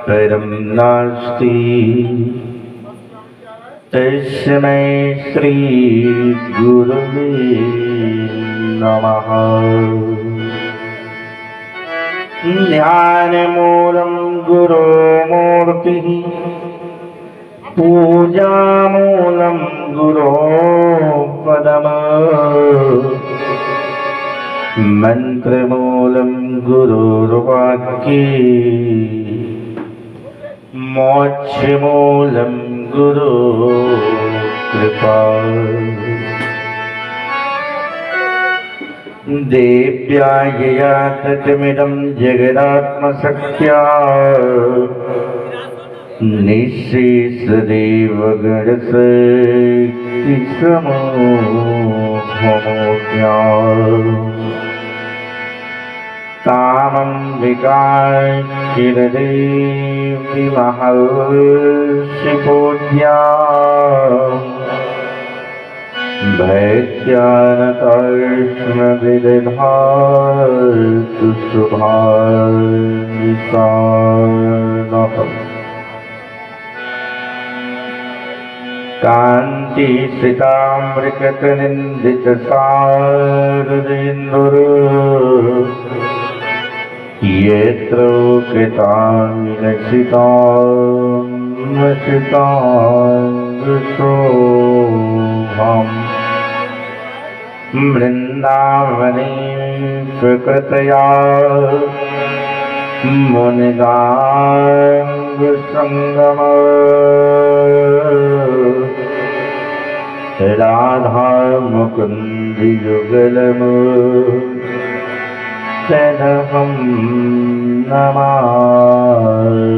परं नास्ति तस्मै श्रीगुरुवे नमः। ध्यानमूलं गुरोर्मूर्तिः पूजामूलं गुरोपदम् मन्त्रमूलं गुरुर्वाक्ये मोक्षमूलं गुरुकृपा। देव्या यया ततमिदं जगदात्मशक्त्या निःशेषदेव गणशक्तिसमूहमोऽज्ञा तामम्बिकाचिरदेवी महर्षिपूज्या भैत्यानतर्ष्णविदधातु शुभान्वितानः। कान्तिश्रितामृकतनिन्दितसारदेन्दुर् यत्र कृतान्वितान्वितान्विशोभम् वृन्दावने प्रकृतया मुनिदाङ्गसङ्गम राधा मुकुन्द युगलम् तदहं नमामि।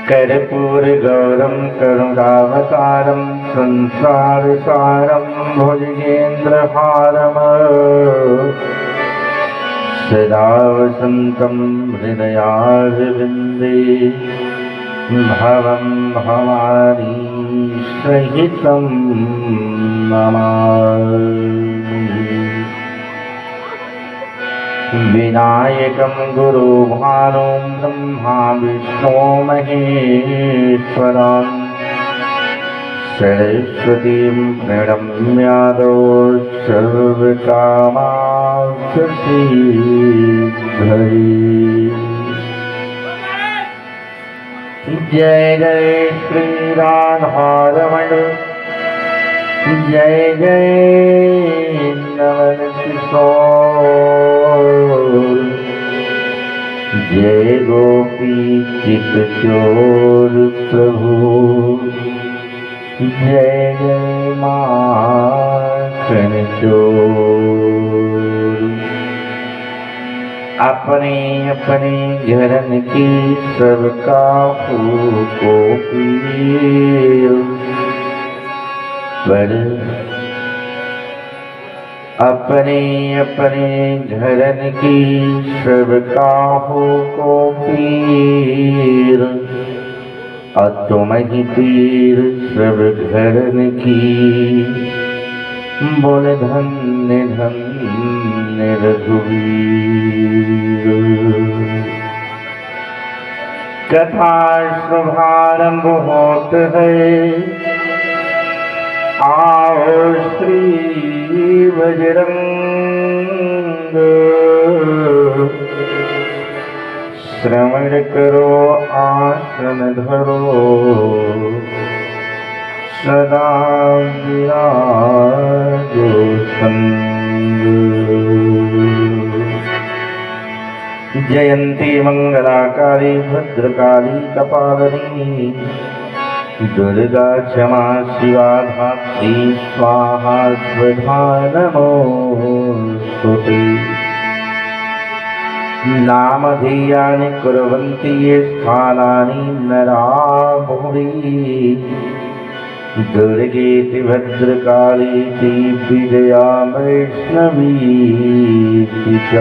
कर्पूरगौरं करुणावतारं संसारसारं भुजगेन्द्रहारम् सदा वसन्तं हृदयारविन्दे भवं भवानी सहितं नमामि। विनायकं गुरुभानुं ब्रह्मा विष्णु महेश्वरं सरस्वतीं प्रणम्यादौ सर्वकामार्थसिद्धये। जय जय श्री राधारमण जय जय नवल किशोर जय गोपी चितचोर प्रभु जय जय माखन चोर। अपने अपने घरन की सबका को पीर पर अपने अपने घरन की सबका को पीर तुम ही पीर सब घरन की। बोल धन्य धन्य रघुवीर। कथा शुभारंभ होत है आओ श्री बजरंग श्रवण करो आसन धरो सदा विराजो संग। जयंती मंगलाकाली भद्रकाली कपालिनी दुर्गा क्षमा शिवा धात्री स्वाहा स्वधा नमोस्तुते। नामधेयानि कुर्वन्ति ये स्थानानि नरा भुवि दुर्गेति भद्रकालीति विजया वैष्णवीति च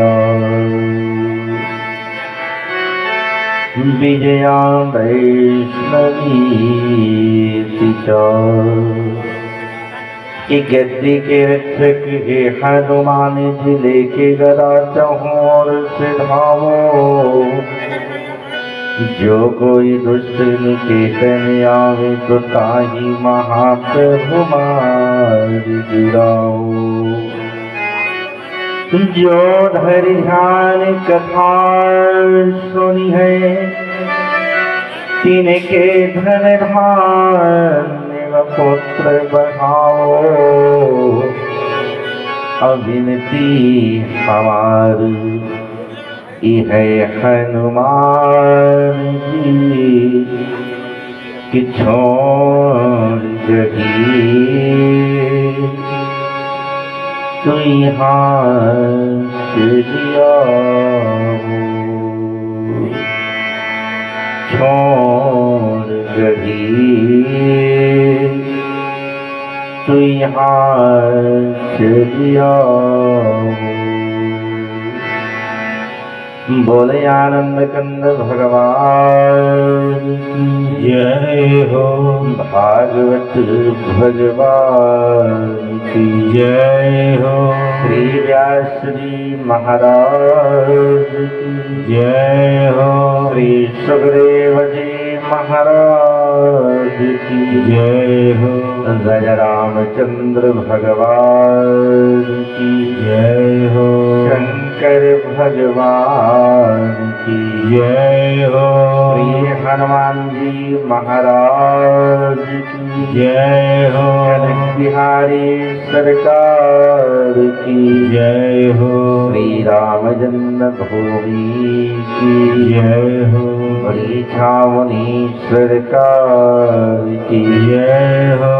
विजया वैष्णवीति च। कि गद्दी के रक्षक हे हनुमान जी लेके गदा चहोर से धावो। जो कोई दुष्ट निकेतन आवे तो ताही महाप्रभु मार गिराओ। जो धरिहान कथा सुनी है तिनके धन धान्य पुत्र बढ़ाओ। अविनती हमारी है हनुमान जी कि छोड़ जगी तू यहाँ से दिया छोड़ जगी तू यहाँ से दिया। बोले आनंद कंद भगवान की जय हो। भागवत भगवान की जय हो। श्री व्यास जी महाराज की जय हो। श्री सुखदेव जी महाराज की जय हो। जय रामचंद्र भगवान की जय हो। शंकर भगवान की जय हो। श्री हनुमान जी महाराज की जय हो। जनक बिहारी सरकार की जय हो। श्री राम जन्मभूमि की जय हो। बड़ी छावनी सरकार की जय हो।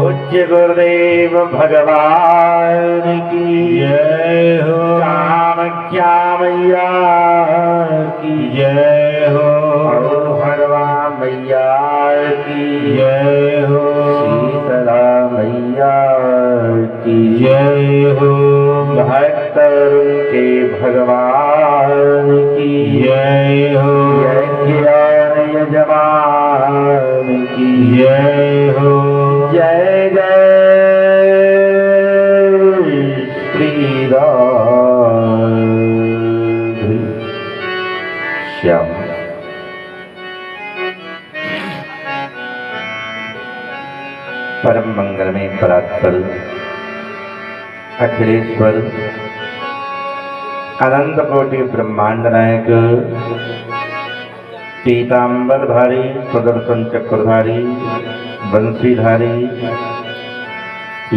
पूज्य गुरुदेव भगवान की जय हो। कामख्या मैया की जय हो। हरवा मैया की जय हो। शीतला मैया की जय हो। भक्त के भगवान की जय हो। यज्ञ यजमान की जय हो। जय जय श्री राम श्याम। परम मंगल में परात्पर अखिलेश्वर अनंत कोटि ब्रह्मांड नायक पीतांबरधारी सुदर्शन चक्रधारी बंशीधारी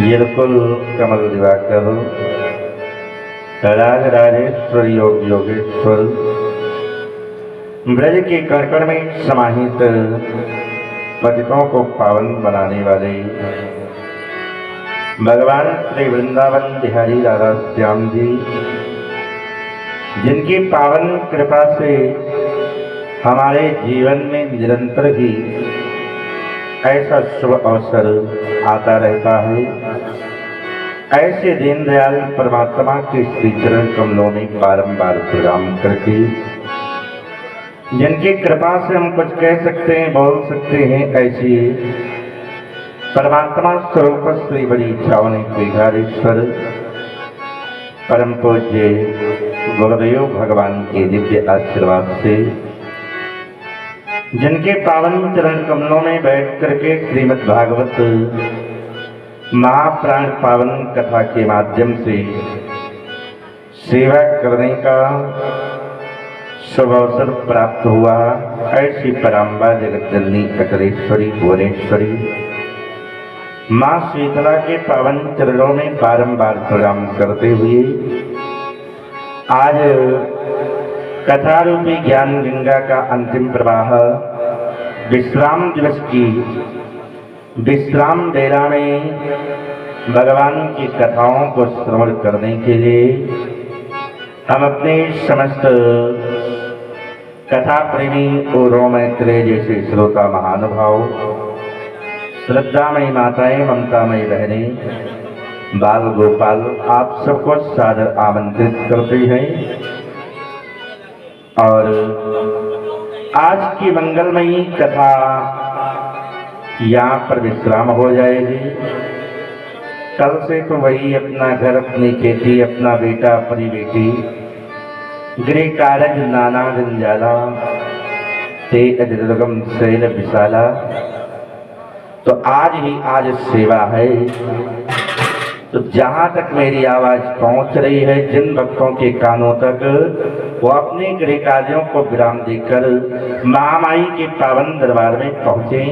यलकुल कमल दिवाकर राज राजेश्वर योग योगेश्वर ब्रज के कण में समाहित पतितों को पावन बनाने वाले भगवान श्री वृंदावन बिहारी राधा श्याम जी, जिनकी पावन कृपा से हमारे जीवन में निरंतर ही ऐसा शुभ अवसर आता रहता है। ऐसे दीनदयाल परमात्मा के श्री चरण कमलों में बारंबार प्रणाम करके, जिनकी कृपा से हम कुछ कह सकते हैं, बोल सकते हैं, ऐसी परमात्मा स्वरूप श्री बड़ी छावनी बिहारीश्वर परम पूज्य गुरुदेव भगवान के दिव्य आशीर्वाद से, जिनके पावन चरण कमलों में बैठ करके श्रीमद् भागवत महाप्राण पावन कथा के माध्यम से सेवा करने का शुभ अवसर प्राप्त हुआ, ऐसी पराम्बा जगत जननी अखिलेश्वरी भुवनेश्वरी माँ शीतला के पावन चरणों में बारंबार प्रणाम करते हुए आज कथा रूपी ज्ञान गंगा का अंतिम प्रवाह विश्राम दिवस की विश्राम बेला में भगवान की कथाओं को श्रवण करने के लिए हम अपने समस्त कथा प्रेमी और रोमैत्रेय जैसे श्रोता महानुभाव, श्रद्धामयी माताएं, ममतामयी बहनें, बाल गोपाल, आप सबको सादर आमंत्रित करते हैं और आज की मंगलमयी कथा यहाँ पर विश्राम हो जाएगी। कल से तो वही अपना घर, अपनी खेती, अपना बेटा, अपनी बेटी, गृह कारज नाना जंजाला ते दुर्गम शैल विशाला। तो आज ही आज सेवा है। तो जहाँ तक मेरी आवाज पहुँच रही है, जिन भक्तों के कानों तक, वो अपने गृह कार्यों को विराम देकर महामाई के पावन दरबार में पहुँचे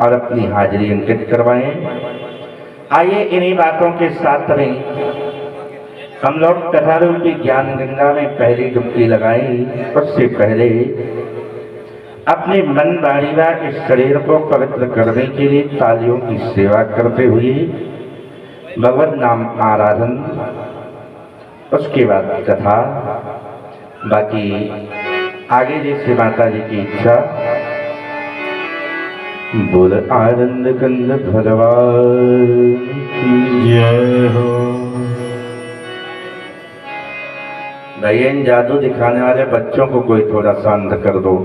और अपनी हाजिरी अंकित करवाएं। आइए इन्हीं बातों के साथ में हम लोग कथा रूपी ज्ञान गंगा में पहली डुबकी लगाएं। उससे पहले अपने मन वाणी व इस शरीर को पवित्र करने के लिए तालियों की सेवा करते हुए भगवत नाम आराधन, उसके बाद कथा। बाकी आगे जैसे माता जी की इच्छा। बोल आनंद कंद भगवान की जय हो। भैया इन जादू दिखाने वाले बच्चों को कोई थोड़ा शांत कर दो।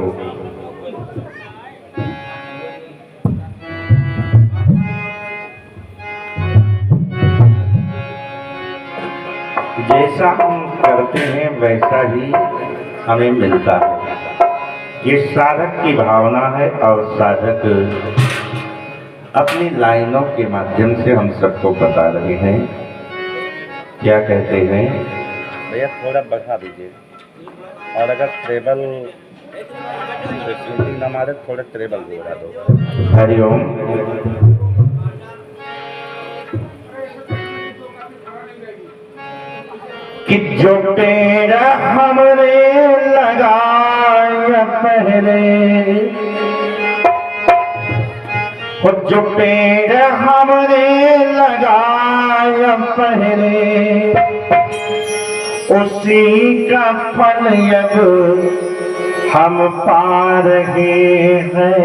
जैसा हम करते हैं वैसा ही हमें मिलता है। ये साधक की भावना है और साधक अपनी लाइनों के माध्यम से हम सबको बता रहे हैं। क्या कहते हैं भैया, थोड़ा बढ़ा दीजिए, और अगर ट्रेबल न मारे थोड़ा ट्रेबल भी बढ़ा दो। हरिओम। कि जो पेड़ हमने लगाया पहले, जो पेड़ हमने लगाया पहले, उसी का फल अब हम पा रहे हैं।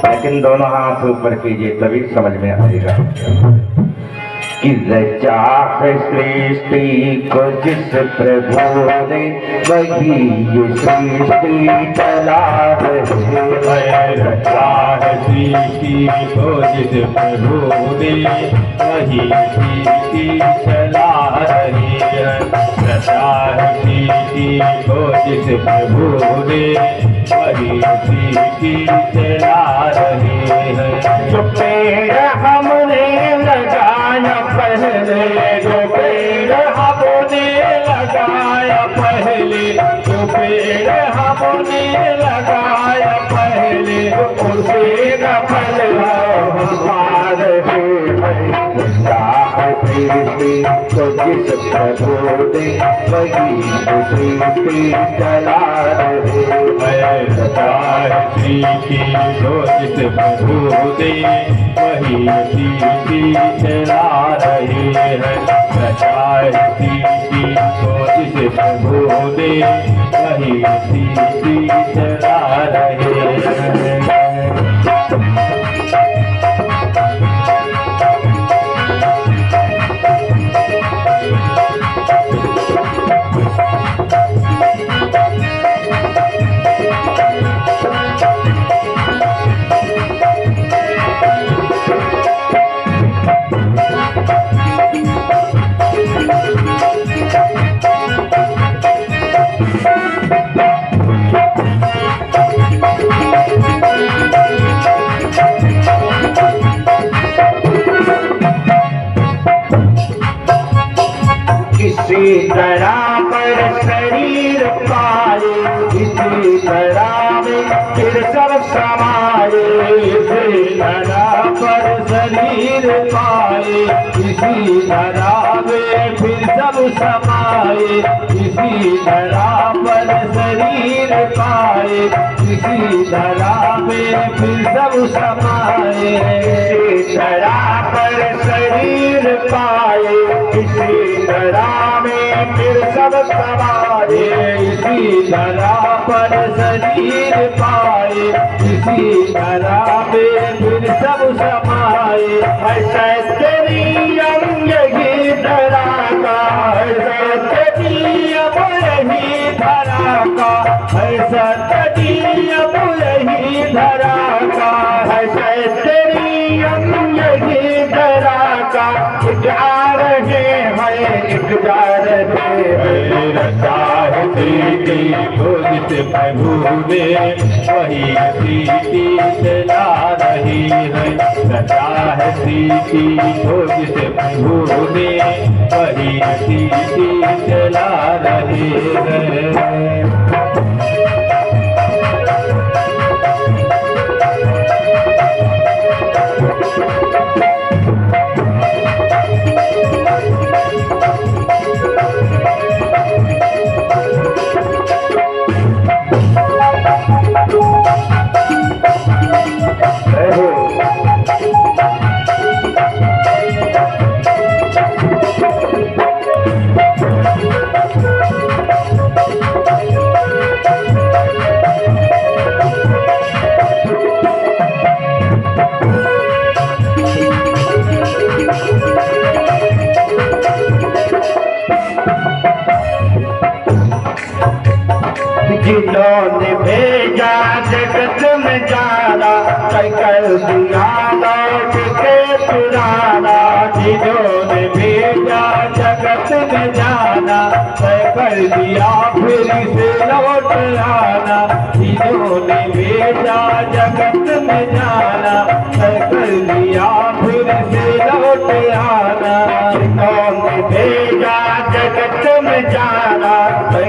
लेकिन दोनों हाथ ऊपर कीजिए तभी समझ में आएगा कि रचा है सृष्टि को जिस प्रभु ने, वही ये सृष्टि चला रहे हैं। रचा है सृष्टि को जिस प्रभु ने, वही सृष्टि चला रही है। रचा है सृष्टि को जिस प्रभु ने, वही सृष्टि चला रही है। जो पेड़ हमने लगाया पहले, जो पेड़ हमने लगाया पहले, जो पेड़ हमने लगाया पहले, उसी का फल हम पा रहे हैं। तो जिस प्रभु ने, वही सृष्टि चला रहे हैं। सृष्टि को जिस प्रभु ने, वही सृष्टि चला रही है। सृष्टि को जिस प्रभु ने, वही सृष्टि चला रही है। इसी तरह पर शरीर पाए, इसी तरह में फिर सब समाये। इसी तरह पर शरीर पाए, इसी तरह में फिर सब समाये। इसी तरह पर शरीर पाए, इसी तरह में फिर सब समाये। इसी तरह पर शरीर पाए, इसी तरह में फिर सब समाये। इसी तरह पर शरीर पाए, इसी तरह में फिर सब समाये। ऐसा तेरी अंग ही धरा का, ऐसा तेरी अब यही धरा का, ऐसा तेरी अब यही धरा का, ऐसा तेरी अंग ही रचा है सीटी को जिस प्रभु ने वही सीटी चला रही है। रचा है सीटी को जिस प्रभु ने वही सीटी चला रही है। जिन्होंने भेजा जगत में जाना कर दिया लौट के पुराना। जिन्होंने भेजा जगत में जाना कर दिया फिर से लौट आना। जिन्होंने भेजा जगत में जाना कर दिया फिर से लौट आना। जिन्होंने भेजा जगत में जाना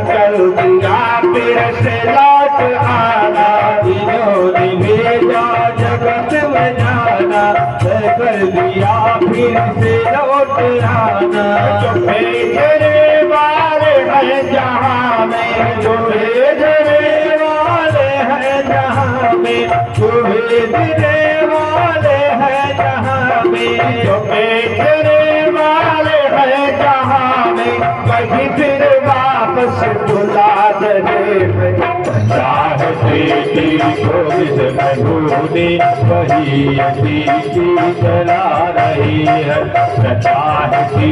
कर दिया फिर से लौट आना। जिन्होंने भेजा जगत में जाना कर दिया फिर से लौट आना। जो भेजने वाले हैं जहाँ में, जो भेजने वाले हैं जहाँ में, जो भेजने वाले हैं जहाँ में, जो भेजने वाले हैं जहाँ में कहीं फिर वापस बुला दे। चाहती को इस प्रभु ने वही अतीति चला रही है। चाहती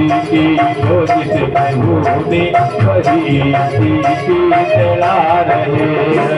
को इस प्रभु ने वही अतीति चला रही है।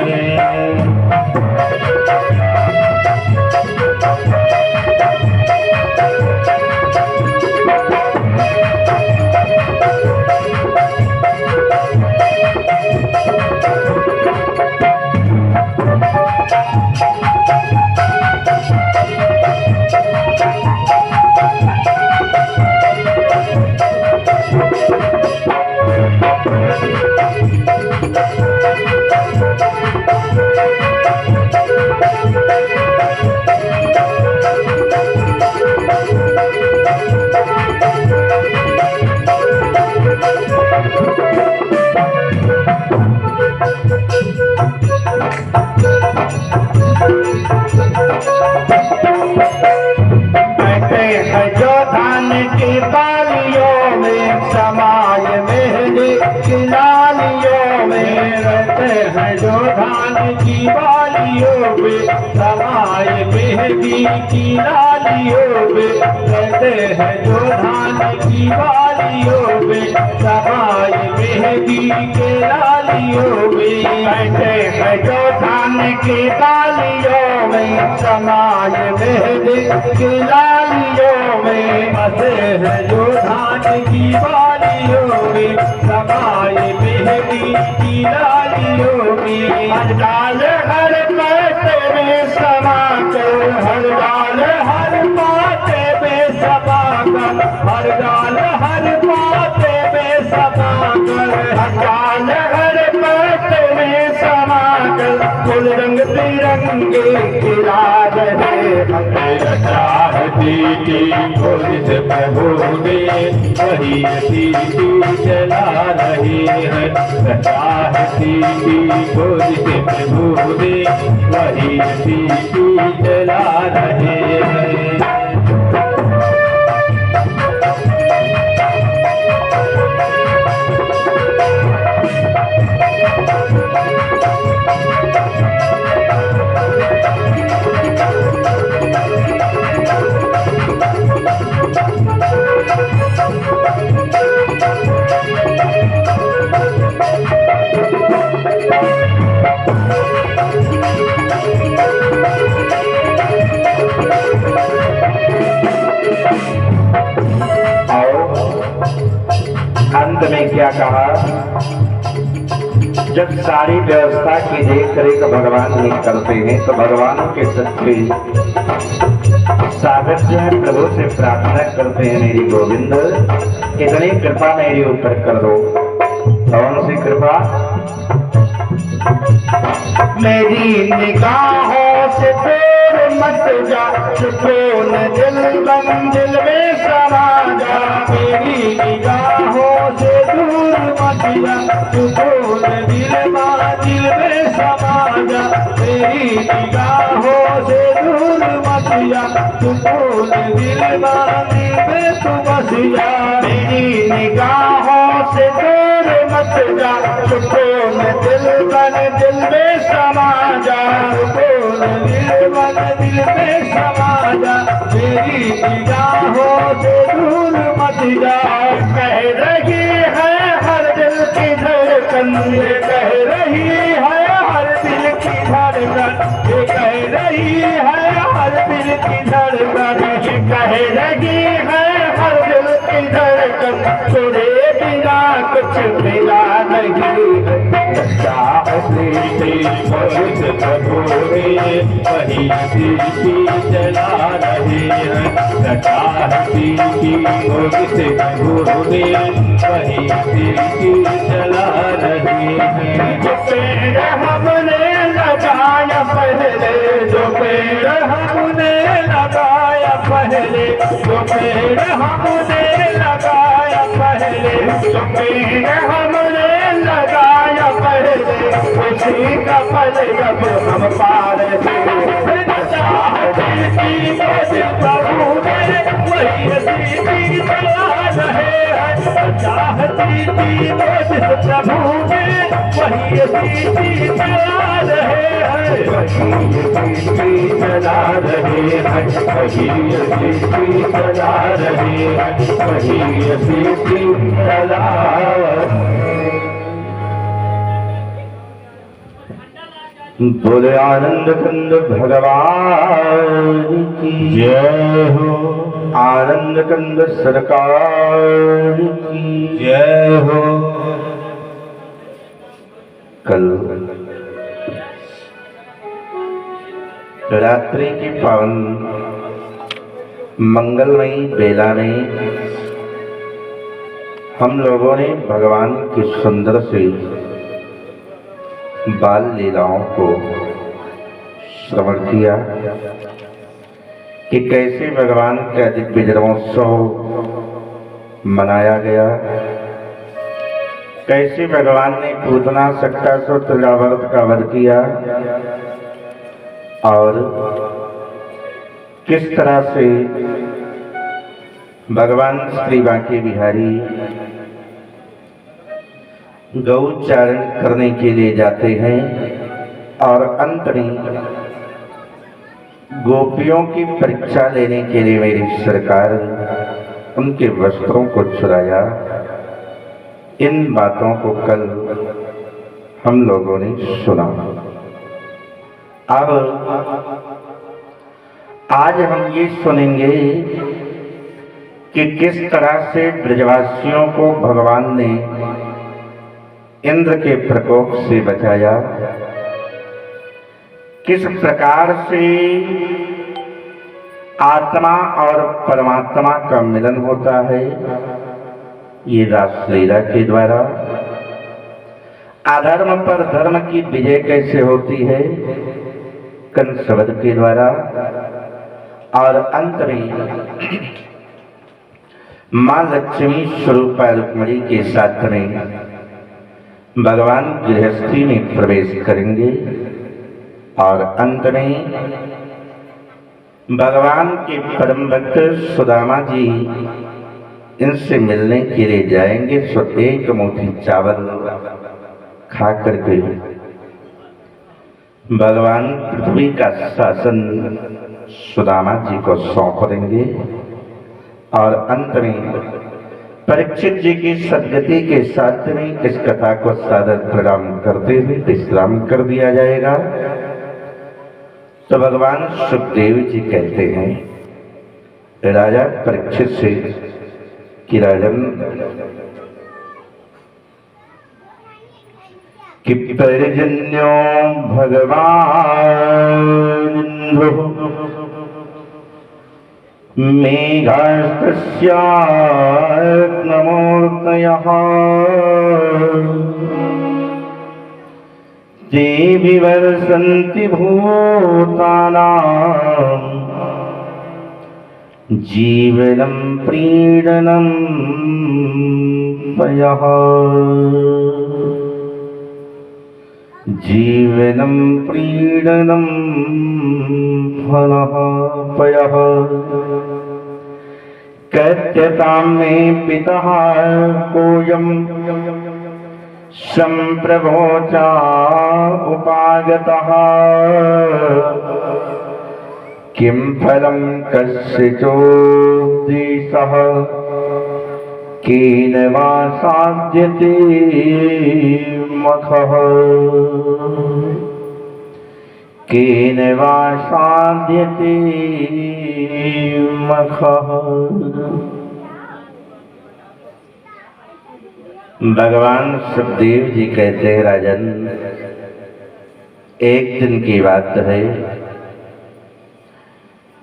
बैठे हैं जो धान की बालियों में, समाये मेहंदी की लालियों में। रहते हैं जो धान की बालियों में, समाये मेहंदी की लालियों में। रहते हैं जो धान की बालियों में, समाये मेहंदी के लालियों में। बैठे हैं जो धान की बालियों में, समाये मेहंदी की लालियों में। बसे हैं जो धान की बालियों में, समाये मेहंदी की लालियों में। हर डाल हर पाते में समा कर, हर डाल हर पाते में समा कर, हर डाल हर पाते में समा कर, हर डाल हर पाते में समा कर फूल रंग बिरंगे खिला रहे। चाहती को जिस प्रभु ने वही अतीति चला रही है। चाहती को जिस प्रभु ने वही अतीति चला रहे हैं। अंत में क्या कहा? जब सारी व्यवस्था की देख रेख भगवान ही करते हैं तो भगवान के सच्चे साधक जो है प्रभु से प्रार्थना करते हैं, मेरी गोविंद इतनी कृपा मेरे ऊपर कर दो। कौन सी कृपा? मेरी निगाहों से दूर मत जा, सुकून दिल मंजिल में समा जा। मेरी निगाहों से दूर मत जा, सुकून दिल मंजिल में समा जा। मेरी निगाहों से दूर मत जा, सुकून दिल मंजिल में तू बस जा। मेरी निगाहों से दूर मत जा, सुकून दिल में समा जा। सुकून दिल में समा जा। मेरी निगाहों से दूर मत जा। कह रही है हर दिल की धड़कन, ये कह रही है हर दिल की धड़कन, ये कह रही है हर दिल की धड़कन, ये कह रही है हर दिल की धड़कन। तेरे बिना कुछ मिला नहीं चाहती थी बहुत प्रभु ने, वही दीदी जला रहे हैं। चाहती थी बहुत प्रभु ने, वही दीदी जला रहे हैं। जो पेड़ हमने लगाया पहले, जो पेड़ हमने लगाया पहले, जो पेड़ हमने लगाया पहले, जो पेड़ हमने लगाया पहले, उसी का फल जब हम पा रहे प्रभु ने, वही दीदी चला रहे हैं। चाहती थी प्रभु ने, वही दीदी चला रहे हैं। वही दीदी चला रहे हैं, वही दीदी चला रहे हैं, वही दीदी चला। बोले आनंद कंद भगवान की जय हो। आनंद कंद सरकार की जय हो। कल रात्रि की पावन मंगलमयी बेला में हम लोगों ने भगवान की सुंदर से बाल लीलाओं को श्रवण किया कि कैसे भगवान का दिव्य जन्मोत्सव मनाया गया, कैसे भगवान ने पूतना शक्तासुर त्रिरावर्त का वध किया और किस तरह से भगवान श्री बांके बिहारी गौचारण करने के लिए जाते हैं और अंत में गोपियों की परीक्षा लेने के लिए मेरी सरकार उनके वस्त्रों को चुराया। इन बातों को कल हम लोगों ने सुना। अब आज हम ये सुनेंगे कि किस तरह से ब्रजवासियों को भगवान ने इंद्र के प्रकोप से बचाया, किस प्रकार से आत्मा और परमात्मा का मिलन होता है ये रासलीला के द्वारा, अधर्म पर धर्म की विजय कैसे होती है कंसवध के द्वारा, और अंत में मां लक्ष्मी स्वरूपा रुक्मिणी के साथ में भगवान गृहस्थी में प्रवेश करेंगे और अंत में भगवान के परम भक्त सुदामा जी इनसे मिलने के लिए जाएंगे। सो एक मुट्ठी चावल खा करके भगवान पृथ्वी का शासन सुदामा जी को सौंप देंगे और अंत में परीक्षित जी की सदगति के साथ में इस कथा को सादर प्रणाम करते हुए विश्राम कर दिया जाएगा। तो भगवान सुखदेव जी कहते हैं राजा परीक्षित से कि राजन कि पर्जन्यो भगवानिन्धो मेघास्तस्याग्नमूर्तयः ते विवर्षन्ति भूतानां जीवनं प्रीडनं पयः जीवनं प्रीडनं फलः पयः कथ्यतां मे पितः कोऽयं सम्प्रभोचा उपागतः किं फलं कस्यचिदेशः केन वा साध्यते मखः केन वा साध्यते मखः। भगवान सुखदेव जी कहते हैं, राजन एक दिन की बात है,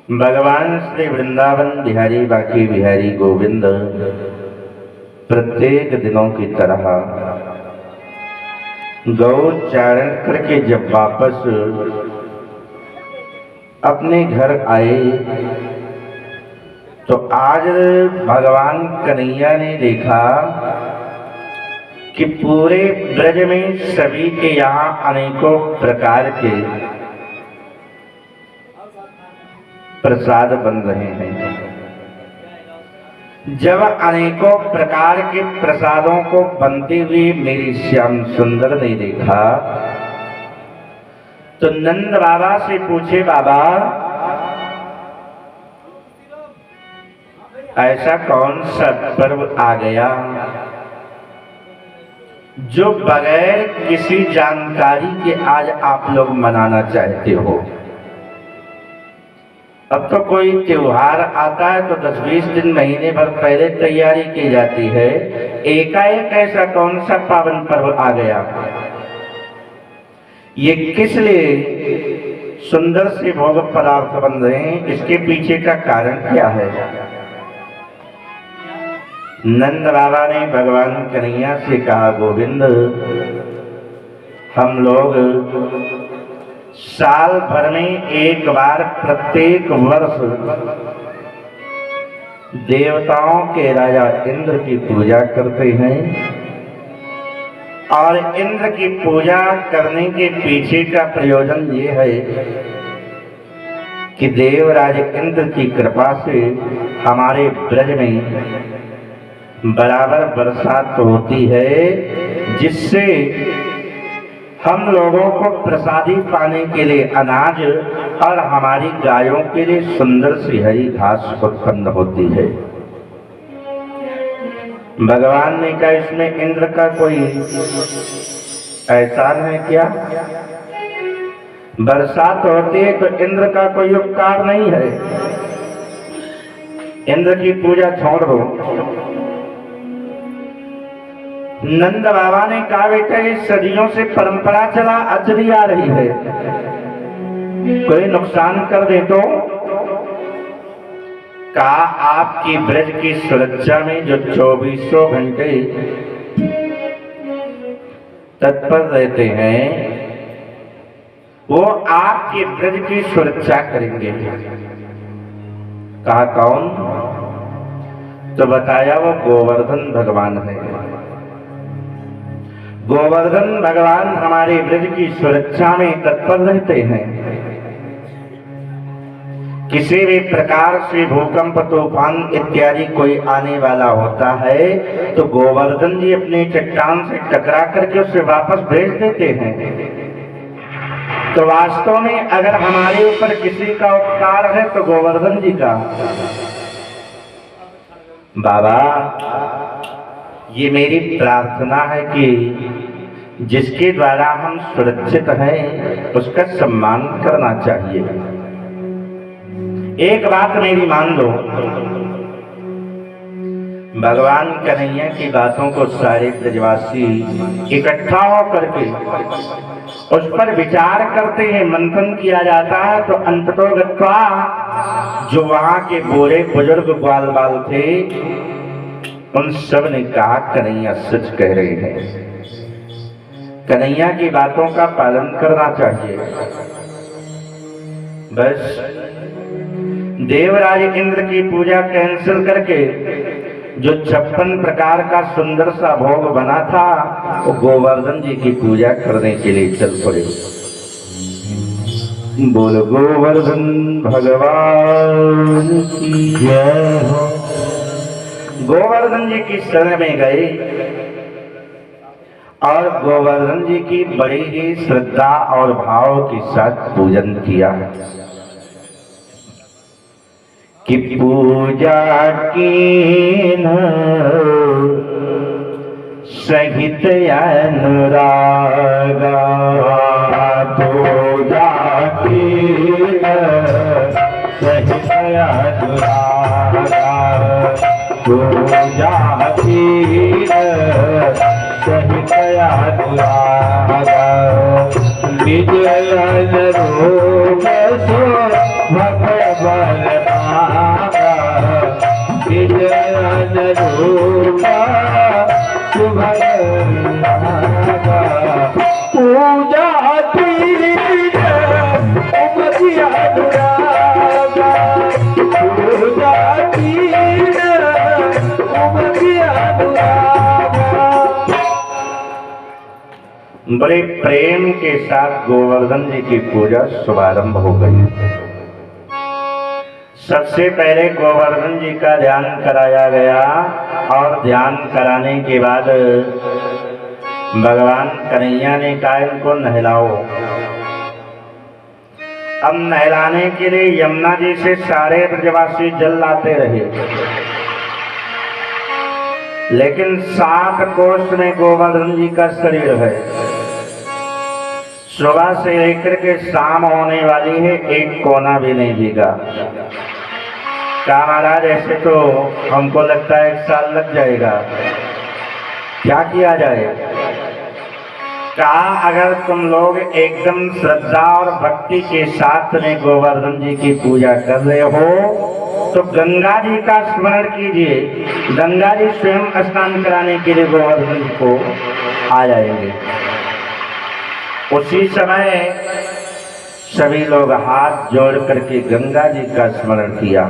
भगवान श्री वृंदावन बिहारी बाकी बिहारी गोविंद प्रत्येक दिनों की तरह गौ चारण करके जब वापस अपने घर आए तो आज भगवान कन्हैया ने देखा कि पूरे ब्रज में सभी के यहाँ अनेकों प्रकार के प्रसाद बन रहे हैं। जब अनेकों प्रकार के प्रसादों को बनते हुए मेरी श्याम सुंदर ने देखा तो नंद बाबा से पूछे, बाबा ऐसा कौन सा पर्व आ गया जो बगैर किसी जानकारी के आज आप लोग मनाना चाहते हो? अब तो कोई त्योहार आता है तो 10-20 दिन महीने भर पहले तैयारी की जाती है, एकाएक ऐसा कौन सा पावन पर्व आ गया? ये किस लिए सुंदर से भोग पदार्थ बन रहे हैं, इसके पीछे का कारण क्या है? नंद बाबा ने भगवान कन्हैया से कहा, गोविंद हम लोग साल भर में एक बार प्रत्येक वर्ष देवताओं के राजा इंद्र की पूजा करते हैं और इंद्र की पूजा करने के पीछे का प्रयोजन ये है कि देवराज इंद्र की कृपा से हमारे ब्रज में बराबर बरसात होती है, जिससे हम लोगों को प्रसादी पाने के लिए अनाज और हमारी गायों के लिए सुंदर सी हरी घास उत्पन्न होती है। भगवान ने कहा, इसमें इंद्र का कोई एहसान है क्या? बरसात होती है तो इंद्र का कोई उपकार नहीं है, इंद्र की पूजा छोड़ दो। नंद बाबा ने कहा, बेटा ये सदियों से परंपरा चला चली आ रही है, कोई नुकसान कर दे तो? कहा, आपकी ब्रज की सुरक्षा में जो 2400 घंटे तत्पर रहते हैं वो आपके ब्रज की सुरक्षा करेंगे। कहा कौन? तो बताया वो गोवर्धन भगवान है। गोवर्धन भगवान हमारे ब्रज की सुरक्षा में तत्पर रहते हैं। किसी भी प्रकार से भूकंप, तूफान इत्यादि कोई आने वाला होता है तो गोवर्धन जी अपने चट्टान से टकरा करके उसे वापस भेज देते हैं। तो वास्तव में अगर हमारे ऊपर किसी का उपकार है तो गोवर्धन जी का। बाबा ये मेरी प्रार्थना है कि जिसके द्वारा हम सुरक्षित हैं उसका सम्मान करना चाहिए। एक बात मेरी मान लो, भगवान कन्हैया की बातों को सारे ब्रजवासी इकट्ठा होकर के उस पर विचार करते हैं, मंथन किया जाता है। तो अंततोगत्वा जो वहां के बूढ़े बुजुर्ग ग्वाल बाल थे, उन सब ने कहा कन्हैया सच कह रहे हैं, कन्हैया की बातों का पालन करना चाहिए। बस देवराज इंद्र की पूजा कैंसिल करके जो 56 प्रकार का सुंदर सा भोग बना था, वो गोवर्धन जी की पूजा करने के लिए चल पड़े। बोल गोवर्धन भगवान की जय हो। गोवर्धन जी की शरण में गए और गोवर्धन जी की बड़ी ही श्रद्धा और भाव के साथ पूजन किया कि पूजा की न सहित अनुरागा, पूजा की न सहित अनुरागा, पूजा की न सहित अनुरागा, विजयन रूप सो भगवान भागा, विजयन रूप सुभगा, पूजा तीर उमति अनुरागा, पूजा तीर उमति अनुरागा। बड़े प्रेम के साथ गोवर्धन जी की पूजा शुभारंभ हो गई। सबसे पहले गोवर्धन जी का ध्यान कराया गया और ध्यान कराने के बाद भगवान कन्हैया ने कहा इनको नहलाओ। अब नहलाने के लिए यमुना जी से सारे ब्रजवासी जल लाते रहे, लेकिन 7 कोस में गोवर्धन जी का शरीर है। सुबह से लेकर के शाम होने वाली है, एक कोना भी नहीं भीगा। कहा महाराज ऐसे तो हमको लगता है 1 साल लग जाएगा, क्या किया जाए? कहा अगर तुम लोग एकदम श्रद्धा और भक्ति के साथ में गोवर्धन जी की पूजा कर रहे हो तो गंगा जी का स्मरण कीजिए, गंगा जी स्वयं स्नान कराने के लिए गोवर्धन जी को आ जाएंगे। उसी समय सभी लोग हाथ जोड़ करके गंगा जी का स्मरण किया।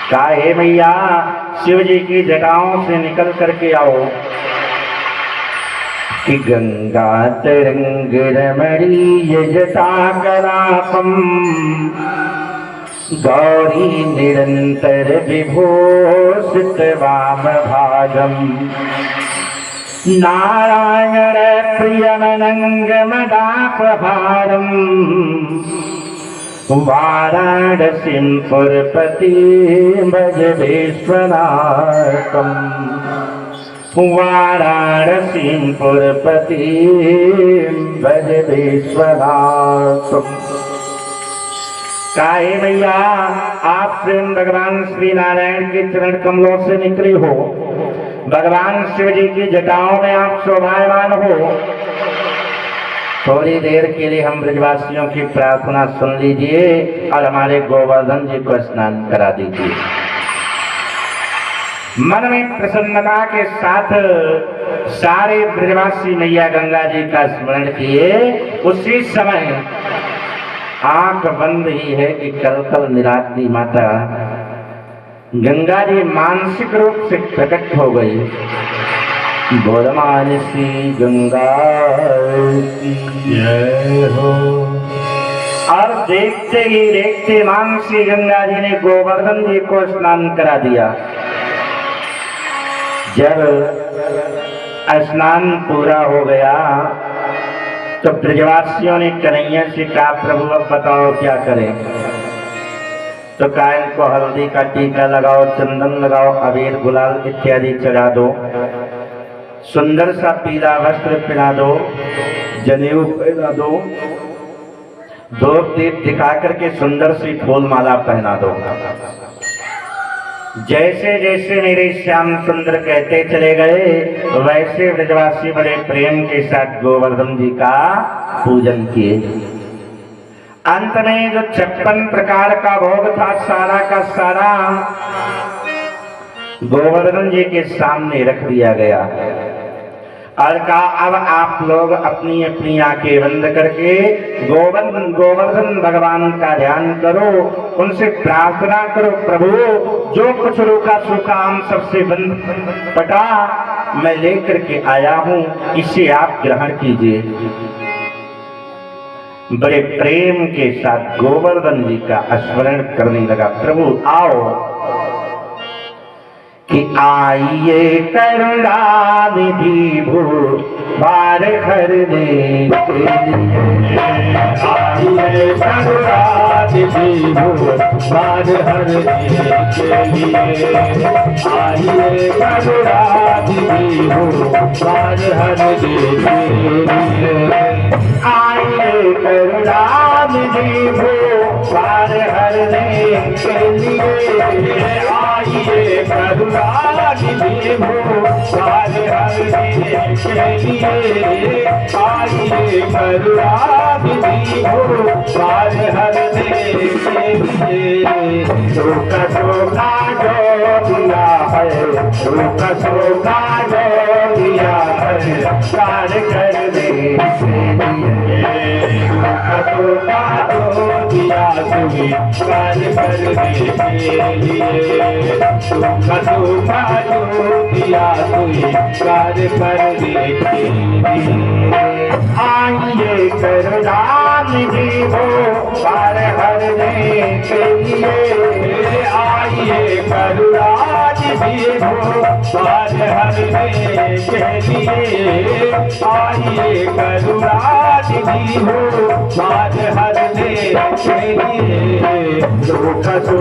कहा हे मैया शिव जी की जटाओं से निकल करके आओ कि गंगा तरंग रमणीय जटा कलापम, गौरी निरंतर विभूषित वाम भागम, नारायण प्रियमनंग मदापहारम, वाराणसीं पुरपति भज विश्वनाथम, वाराणसीं पुरपति भज विश्वनाथम। काहे भैया आप स्वयं भगवान श्री नारायण के चरण कमलों से निकले हो, भगवान शिव जी की जटाओं में आप शोभायमान हो। थोड़ी देर के लिए हम ब्रजवासियों की प्रार्थना सुन लीजिए और हमारे गोवर्धन जी को स्नान करा दीजिए। मन में प्रसन्नता के साथ सारे ब्रजवासी मैया गंगा जी का स्मरण किए। उसी समय आंख बंद ही है कि कल कल निरागनी माता गंगा जी मानसिक रूप से प्रकट हो गई। बोल मानसी गंगा की जय हो। और देखते ही देखते मानसी गंगा जी ने गोवर्धन जी को स्नान करा दिया। जब स्नान पूरा हो गया तो ब्रजवासियों ने कन्हैया से कहा प्रभु अब बताओ क्या करें। तो कायन को हल्दी का टीका लगाओ, चंदन लगाओ, अबीर गुलाल इत्यादि चढ़ा दो, सुंदर सा पीला वस्त्र पहना दो, जनेऊ पहना दो, धूप दीप दिखा करके सुंदर सी फूल माला पहना दो। जैसे जैसे मेरे श्याम सुंदर कहते चले गए, वैसे ब्रजवासी बड़े प्रेम के साथ गोवर्धन जी का पूजन किए। अंत में जो 56 प्रकार का भोग था, सारा का सारा गोवर्धन जी के सामने रख दिया गया और कहा, अब आप लोग अपनी अपनी आंखें बंद करके गोवर्धन भगवान का ध्यान करो, उनसे प्रार्थना करो, प्रभु जो कुछ रूखा सूखा आम सबसे बंद पटा मैं लेकर के आया हूं, इसे आप ग्रहण कीजिए। बड़े प्रेम के साथ गोवर्धन जी का स्मरण करने लगा, प्रभु आओ कि आइए करुणानिधि भो भार हरने के लिए, आइए करुणानिधि भो भार हरने के लिए, आइए करुणानिधि भो भार हरने के लिए, आइए करुणानिधि भो भार हरने के लिए, आइए करुणानिधि भो भार हरने के लिए, आइए करुणानिधि भो भार हरने के लिए। दुख शोका जो दिया है, दुख शोका जो दिया है, कार्य करने के लिए, शोका जो दिया तुम्हें कार्य करने के लिए, शोका जो दिया तुम्हें कार्य करने के लिए। आइए करुणानिधि भो भार हरने के लिए, आइए करुणानिधि भो भार हरने के लिए, आइए करुणानिधि भो भार हरने के लिए। दुख शोका जो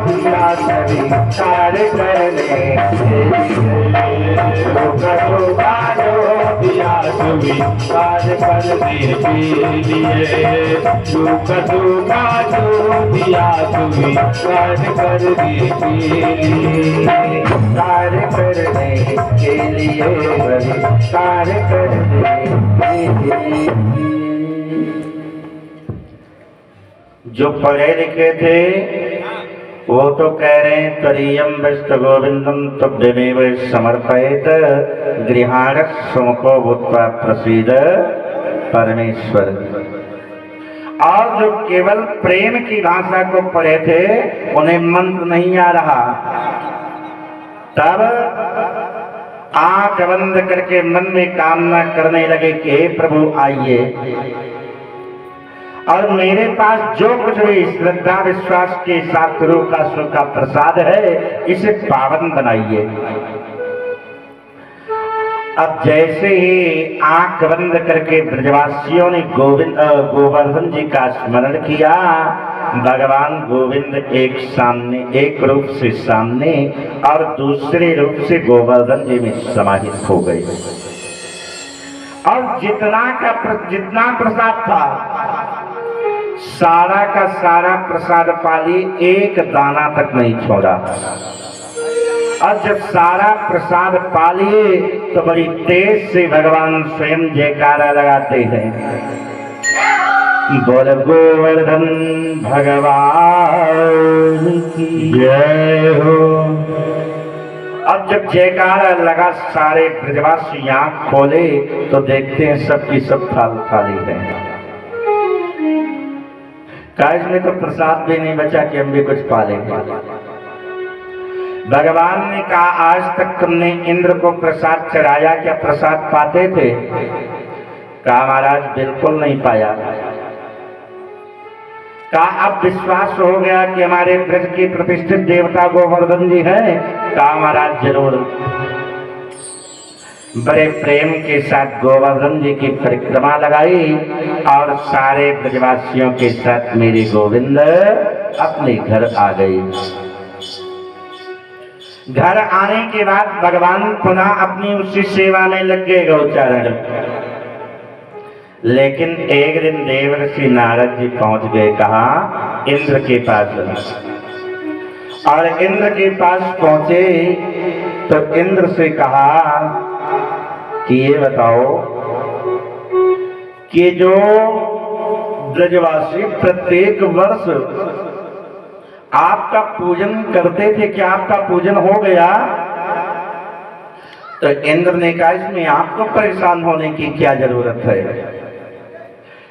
दिया सभी कार्य करने के लिए, दुख शोका जो दिया तुम्हें कार्य करने के लिए, दुख शोका जो दिया तुम्हें कार्य करने के लिए, कार्य करने के लिए, बड़े कार्य करने के लिए। जो पढ़े लिखे थे वो तो कह रहे हैं, तरीयम विष्ट गोविंदम तुभ्यमेव समर्पयेत गृहाण सुमुखो भूत्वा प्रसीद परमेश्वर। और जो केवल प्रेम की भाषा को पढ़े थे, उन्हें मंत्र नहीं आ रहा, तब आंख बंद करके मन में कामना करने लगे कि हे प्रभु आइए और मेरे पास जो कुछ भी श्रद्धा विश्वास के साथ रूखा सूखा प्रसाद है, इसे पावन बनाइए। अब जैसे ही आंख बंद करके ब्रजवासियों ने गोवर्धन जी का स्मरण किया, भगवान गोविंद एक रूप से सामने और दूसरे रूप से गोवर्धन जी में समाहित हो गए। और जितना प्रसाद था, सारा का सारा प्रसाद पाली, एक दाना तक नहीं छोड़ा। और जब सारा प्रसाद पा लिए तो बड़ी तेज से भगवान स्वयं जयकारा लगाते हैं, बोल गोवर्धन भगवान की जय हो। अब जब जयकारा लगा, सारे ब्रजवासी आंख खोले तो देखते हैं सबकी सब थाल खाली है। काश में तो प्रसाद भी नहीं बचा कि हम भी कुछ पा लेंगे। भगवान ने कहा, आज तक तुमने इंद्र को प्रसाद चढ़ाया, क्या प्रसाद पाते थे? कहा महाराज बिल्कुल नहीं पाया। कहा अब विश्वास हो गया कि हमारे ब्रज के प्रतिष्ठित देवता गोवर्धन जी हैं? कहा महाराज जरूर। बड़े प्रेम के साथ गोवर्धन जी की परिक्रमा लगाई और सारे ब्रजवासियों के साथ मेरे गोविंद अपने घर आ गए। घर आने के बाद भगवान पुनः अपनी उसी सेवा में लग गए, गौचारण। लेकिन एक दिन देवर्षि नारद जी पहुंच गए, कहा इंद्र के पास, और इंद्र के पास पहुंचे तो इंद्र से कहा कि ये बताओ कि जो ब्रजवासी प्रत्येक वर्ष आपका पूजन करते थे, क्या आपका पूजन हो गया? तो इंद्र ने कहा इसमें आपको परेशान होने की क्या जरूरत है,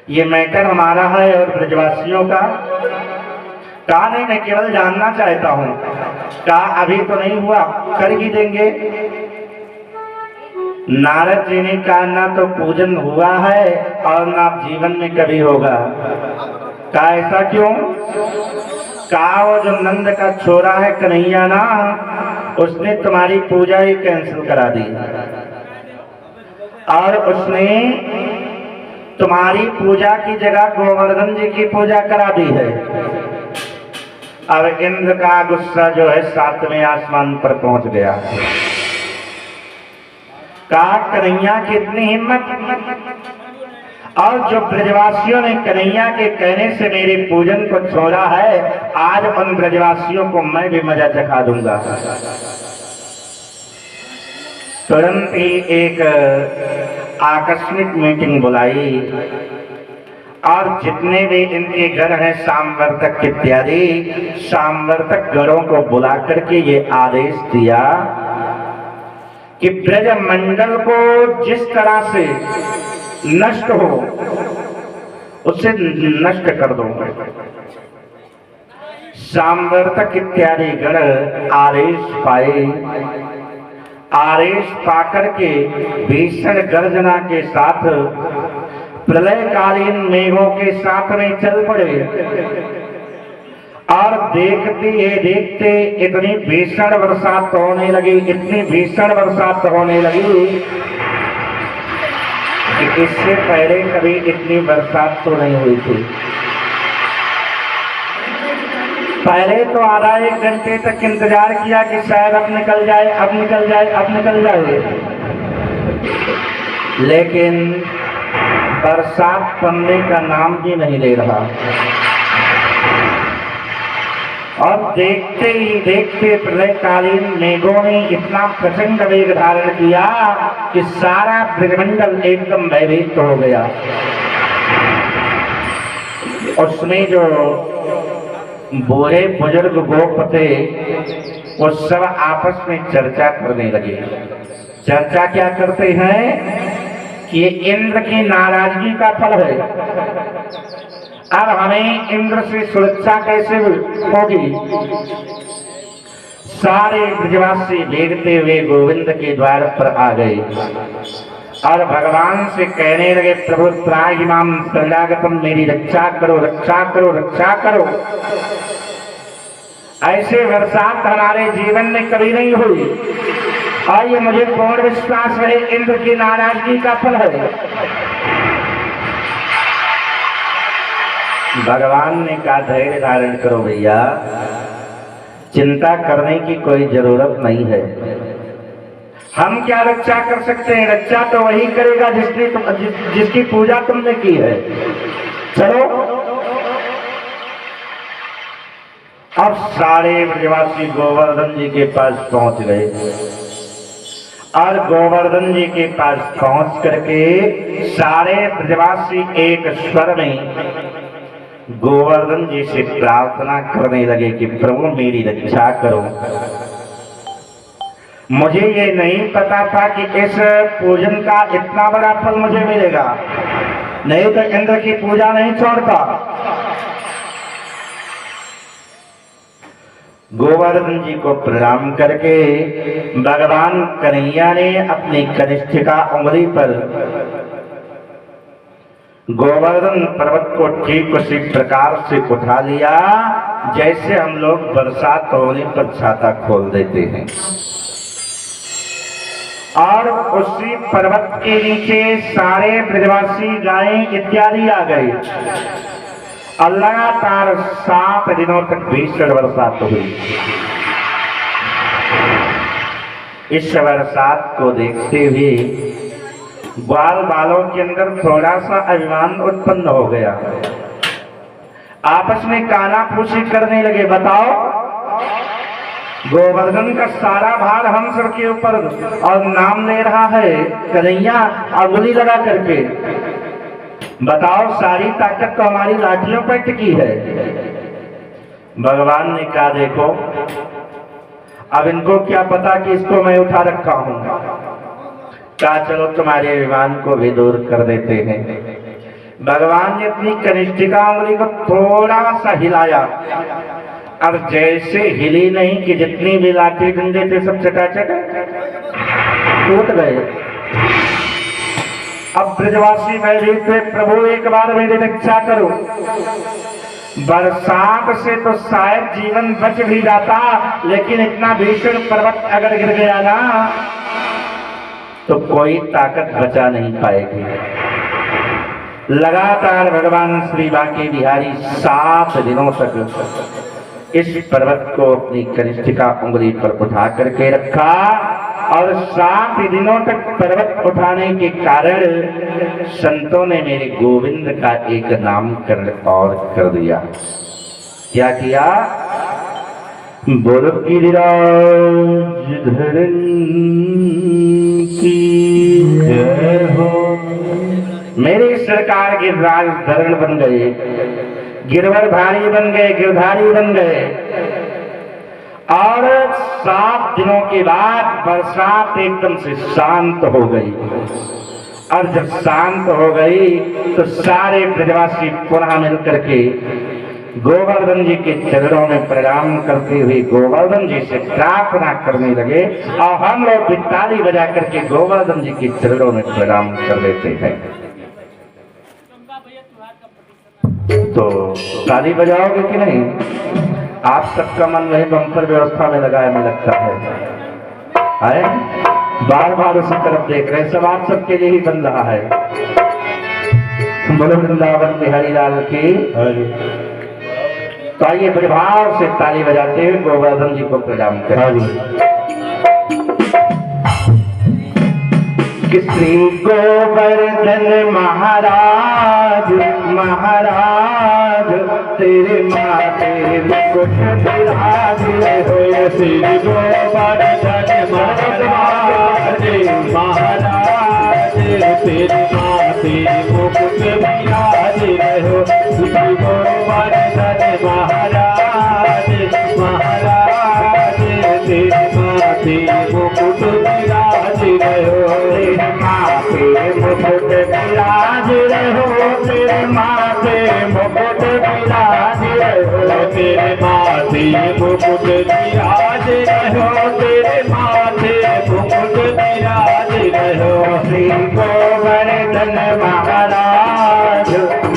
ये मैटर हमारा है और ब्रजवासियों का। कहा नहीं, मैं केवल जानना चाहता हूं। कहा अभी तो नहीं हुआ, कर ही देंगे। नारद जी ने कहा ना तो पूजन हुआ है और ना जीवन में कभी होगा। कहा ऐसा क्यों? कहा वो जो नंद का छोरा है कन्हैया ना, उसने तुम्हारी पूजा ही कैंसिल करा दी और उसने तुम्हारी पूजा की जगह गोवर्धन जी की पूजा करा दी है। अब इंद्र का गुस्सा जो है 7वें आसमान पर पहुंच गया। कहा कन्हैया की इतनी हिम्मत, और जो ब्रजवासियों ने कन्हैया के कहने से मेरे पूजन को छोड़ा है, आज उन ब्रजवासियों को मैं भी मजा चखा दूंगा। तुरंत ही एक आकस्मिक मीटिंग बुलाई और जितने भी इनके घर हैं सामवर्तक इत्यादि, सामवर्तक गणों को बुला करके ये आदेश दिया कि ब्रज मंडल को जिस तरह से नष्ट हो उसे नष्ट कर दो। सामवर्तक इत्यादि गण आदेश पाए, आदेश पाकर के भीषण गर्जना के साथ प्रलयकालीन मेघों के साथ में चल पड़े और देखते इतनी भीषण बरसात होने लगी, इतनी भीषण बरसात होने लगी कि इससे पहले कभी इतनी बरसात तो नहीं हुई थी। पहले तो आधा एक घंटे तक इंतजार किया कि शायद अब निकल जाए, अब निकल जाए, अब निकल जाए, लेकिन बरसात थमने का नाम ही नहीं ले रहा। और देखते ही देखते प्रलयकालीन मेघों ने इतना प्रचंड वेग धारण किया कि सारा ब्रह्मंडल एकदम भयभीत हो गया। उसमें जो बूढ़े बुजुर्ग गोप थे वो सब आपस में चर्चा करने लगे। चर्चा क्या करते हैं कि ये इंद्र की नाराजगी का फल है, अब हमें इंद्र से सुरक्षा कैसे होगी। सारे ब्रजवासी देखते हुए गोविंद के द्वार पर आ गए और भगवान से कहने लगे प्रभु त्राहि माम शरणागतम, मेरी रक्षा करो, रक्षा करो, रक्षा करो। ऐसे बरसात हमारे जीवन में कभी नहीं हुई और ये मुझे पूर्ण विश्वास है इंद्र की नाराजगी का फल है। भगवान ने कहा धैर्य धारण करो भैया, चिंता करने की कोई जरूरत नहीं है। हम क्या रक्षा कर सकते हैं, रक्षा तो वही करेगा जिसकी पूजा तुमने की है। चलो। अब सारे ब्रजवासी गोवर्धन जी के पास पहुंच गए और गोवर्धन जी के पास पहुंच करके सारे ब्रजवासी एक स्वर में गोवर्धन जी से प्रार्थना करने लगे कि प्रभु मेरी रक्षा करो। मुझे ये नहीं पता था कि इस पूजन का इतना बड़ा फल मुझे मिलेगा, नहीं तो इंद्र की पूजा नहीं छोड़ता। गोवर्धन जी को प्रणाम करके भगवान कन्हैया ने अपनी कनिष्ठिका उंगली पर गोवर्धन पर्वत को ठीक उसी प्रकार से उठा लिया जैसे हम लोग बरसात होने पर छाता खोल देते हैं, और उसी पर्वत के नीचे सारे ब्रजवासी गायें इत्यादि आ गए। लगातार 7 दिनों तक भीषण बरसात हुई। इस बरसात को देखते हुए ग्वाल बालों के अंदर थोड़ा सा अभिमान उत्पन्न हो गया। आपस में काना फूसी करने लगे, बताओ गोवर्धन का सारा भार हम सबके ऊपर और नाम ले रहा है कन्हैया अंगुली लगा करके। बताओ सारी ताकत तो हमारी लाठियों पर टिकी है। भगवान ने कहा देखो अब इनको क्या पता कि इसको मैं उठा रखा हूं। कहा चलो तुम्हारे अभिमान को भी दूर कर देते हैं। भगवान ने अपनी कनिष्ठिका उंगली को थोड़ा सा हिलाया और जैसे हिली नहीं कि जितनी भी लाठी डंडे थे सब चटाचट टूट गए। अब ब्रजवासी भयभीत थे, प्रभु एक बार मेरी रक्षा करो। बरसात से तो शायद जीवन बच भी जाता, लेकिन इतना भीषण पर्वत अगर गिर गया ना तो कोई ताकत बचा नहीं पाएगी। लगातार भगवान श्री बांके बिहारी 7 दिनों तक इस पर्वत को अपनी कनिष्ठिका उंगली पर उठा करके रखा और 7 दिनों तक पर्वत उठाने के कारण संतों ने मेरे गोविंद का एक नामकरण और कर दिया। क्या किया? बोलो गिरिराज धरण की जय हो। मेरी सरकार गिरिराज धरण बन गए, गिरवर भारी बन गए, गिरधारी बन गए। और 7 दिनों के बाद बरसात एकदम से शांत हो गई। और जब शांत हो गई तो सारे ब्रजवासी पुनः मिलकर के गोवर्धन जी के चरणों में प्रणाम करते हुए गोवर्धन जी से प्रार्थना करने लगे। और हम लोग भी ताली बजा करके गोवर्धन जी के चरणों में प्रणाम कर लेते हैं। तो ताली बजाओगे कि नहीं? आप सबका मन वही बम्पर व्यवस्था में लगा है, मुझे लगता है बार बार उसी तरफ देख रहे हैं। सब आप सबके लिए ही बन रहा है। बोलो वृंदावन बिहारी लाल की। तो आइए बड़े भाव से ताली बजाते हुए गोवर्धन जी को प्रणाम करें। श्री गोवर्धन महाराज महाराज तेरे माथे मुकुट विराज हो। श्री गोवर्धन महाराज महाराज तेरे माथे मुकुट विराज हो। श्री गोवर्धन महाराज महाराज तेरे माथे मुकुट विराज हो। मुकुट विराज रहो तेरे माथे मुकुट विराज रहो। तेरे माथे मुकुट विराज रहो तेरे माथे मुकुट विराज रहो। श्री गोवर्धन महाराज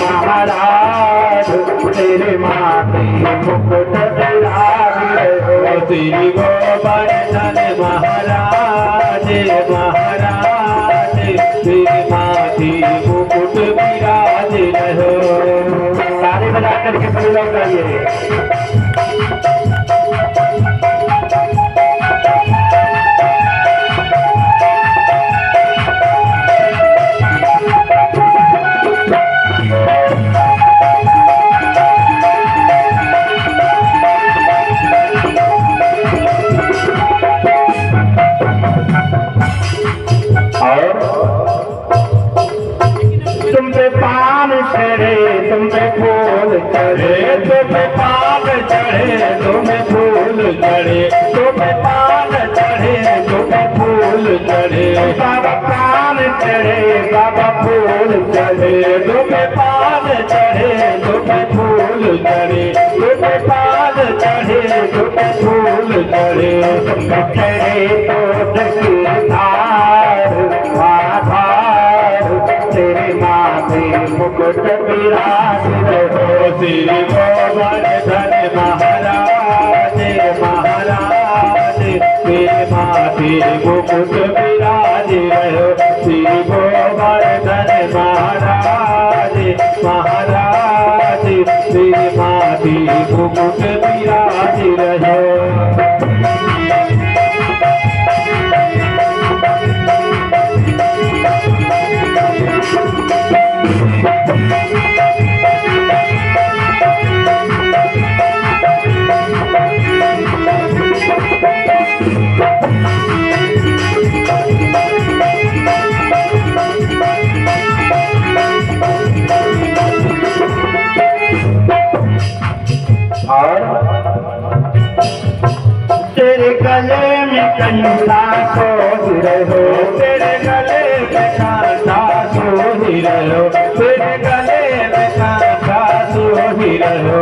महाराज तेरे माथे मुकुट विराज रहो। श्री गोवर्धन महाराज महाराज तेरे माथे मुकुट विराज रहो। ताली बजा करके सभी लोग गाइए। तुम पे पान चढ़े तुम पे फूल चढ़े, तुम पे पान चढ़े तुम पे फूल चढ़े, तुम पे पान चढ़े तुम पे फूल चढ़े। बाबा पान चढ़े बाबा फूल चढ़े, तुम पे पान चढ़े तुम पे फूल चढ़े, तुम पे पान चढ़े तुम पे फूल चढ़े। तुम चढ़े तो धार आधार तेरे माथे मुकुट विराज रहो। श्री गोवर्धन महाराज महाराज तेरे माथे मुकुट विराज रहो। श्री गोवर्धन महाराज महाराज तेरे माथे मुकुट विराज रहो। कंठा सोहि रहो, तेरे गले में कांटा सोहि रहो, तेरे गले में कांटा सोहि रहो,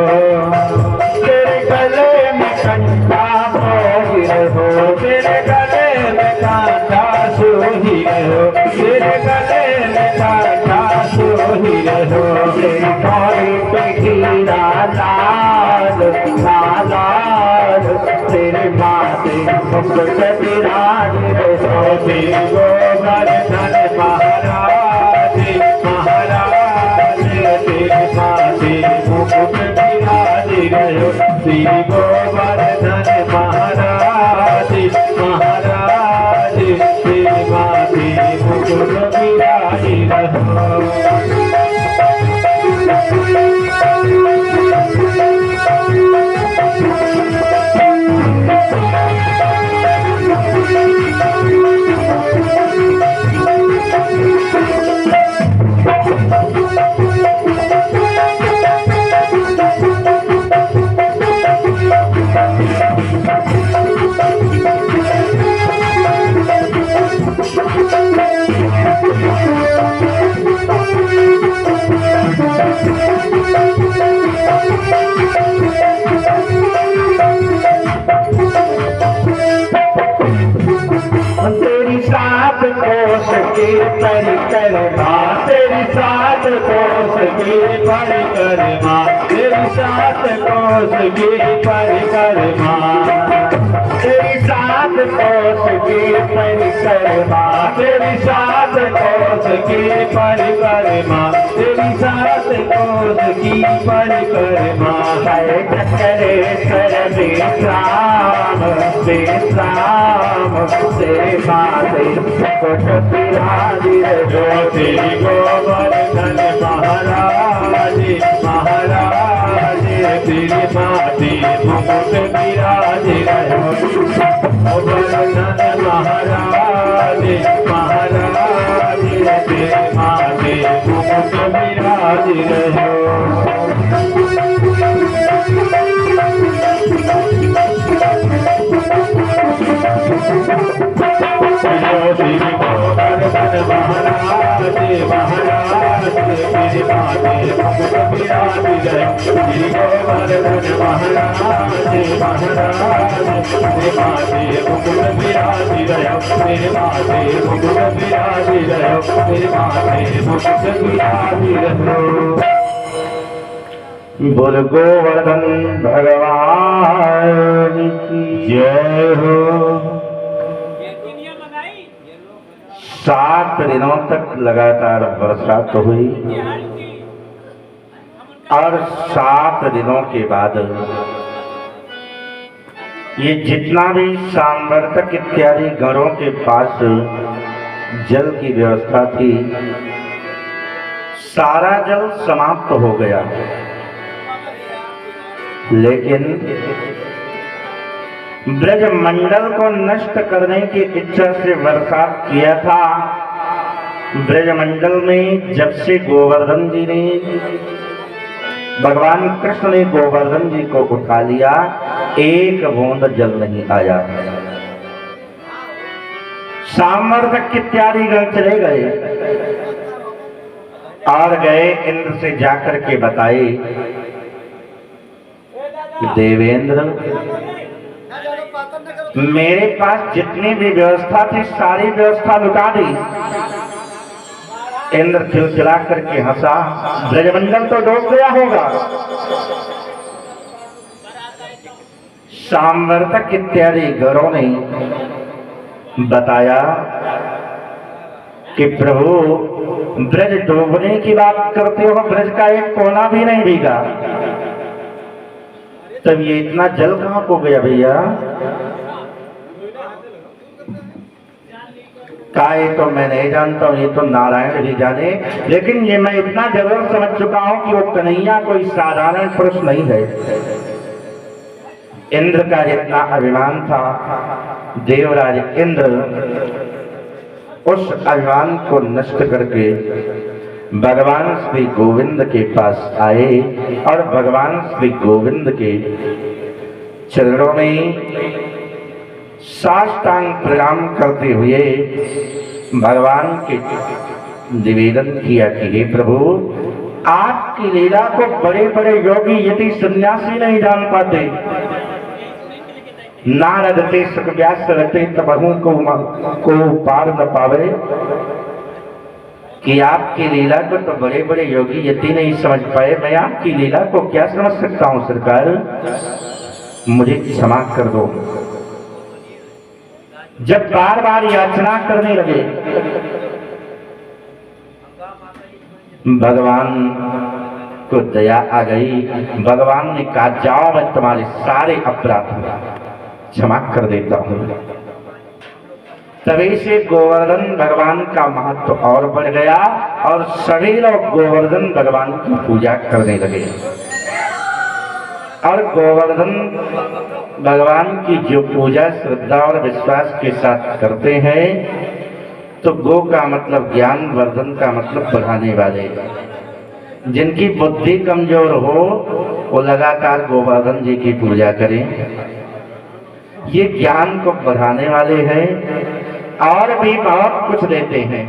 तेरे गले में कंठा सोहि रहो, तेरे गले में कांटा सोहि रहो, तेरे गले में कांटा सोहि रहो, तेरी थोड़ी पे हीरा लाल लाल, तेरे माथे मुकुट विराज रहो, तेरी गोवर्धन महाराज महाराज, तेरे माथे मुकुट विराज रहो, तेरी गोवर्धन महाराज महाराज, तेरे माथे मुकुट विराज रहो। तेरी सात कोस की परिक्रमा, तेरी सात कोस की परिक्रमा, तेरी सात कोस की परिक्रमा, तेरी सात कोस की परिक्रमा, तेरी सात कोस की परिक्रमा, तेरी सात कोस की परिक्रमा, है चक्रेश्वर विश्राम विश्राम, तेरे माथे मुकुट विराज रहो, तेरी गोवर्धन महाराज महाराज, तेरे माथे मुकुट विराज रहो, गोवर्धन महाराज महाराज, तेरे माथे मुकुट विराज रहो। श्री गोवर्धन महाराज महाराज, तेरे माथे मुकुट विराज रहो, श्री गोवर्धन महाराज महाराज, तेरे माथे मुकुट विराज रहो, तेरे माथे मुकुट विराज रहो, तेरे माथे मुकुट विराज रहो। बोल गोवर्धन भगवान की जय हो। 7 दिनों तक लगातार बरसात हुई और 7 दिनों के बाद ये जितना भी सांवर्तक इत्यादि घरों के पास जल की व्यवस्था थी, सारा जल समाप्त हो गया। लेकिन ब्रजमंडल को नष्ट करने की इच्छा से बरसात किया था। ब्रजमंडल में जब से गोवर्धन जी ने, भगवान कृष्ण ने गोवर्धन जी को उठा लिया, एक बूंद जल नहीं आया। सांवर्तक इत्यादि गण चले गए और गए इंद्र से जाकर के बताए, देवेंद्र मेरे पास जितनी भी व्यवस्था थी सारी व्यवस्था लुटा दी। इंद्र खिलखिला करके हंसा, ब्रजमंडल तो डूब गया होगा। सांवर्तक इत्यादि घरों ने बताया कि प्रभु ब्रज डूबने की बात करते हो, ब्रज का एक कोना भी नहीं भीगा। तब ये इतना जल कहां को गया भैया? काय तो मैं नहीं जानता हूं, ये तो नारायण भी जाने, लेकिन ये मैं इतना जरूर समझ चुका हूं कि वो कन्हैया कोई साधारण पुरुष नहीं है। इंद्र का जितना अभिमान था, देवराज इंद्र उस अभिमान को नष्ट करके भगवान श्री गोविंद के पास आए और भगवान श्री गोविंद के चरणों में साष्टांग प्रणाम करते हुए भगवान के निवेदन किया कि हे प्रभु, आपकी लीला को बड़े बड़े योगी यदि सन्यासी नहीं जान पाते, नारद ते व्यास रहते तबहू को पार न पावे, कि आपकी लीला को तो बड़े बड़े योगी यति नहीं समझ पाए, मैं आपकी लीला को क्या समझ सकता हूं सरकार, मुझे क्षमा कर दो। जब बार बार याचना करने लगे, भगवान को दया आ गई। भगवान ने कहा, जाओ मैं तुम्हारे सारे अपराध क्षमा कर देता हूं। तभी से गोवर्धन भगवान का महत्व और बढ़ गया और सभी लोग गोवर्धन भगवान की पूजा करने लगे। और गोवर्धन भगवान की जो पूजा श्रद्धा और विश्वास के साथ करते हैं, तो गो का मतलब ज्ञान, वर्धन का मतलब बढ़ाने वाले। जिनकी बुद्धि कमजोर हो वो लगातार गोवर्धन जी की पूजा करें, ये ज्ञान को बढ़ाने वाले हैं और भी बहुत कुछ देते हैं।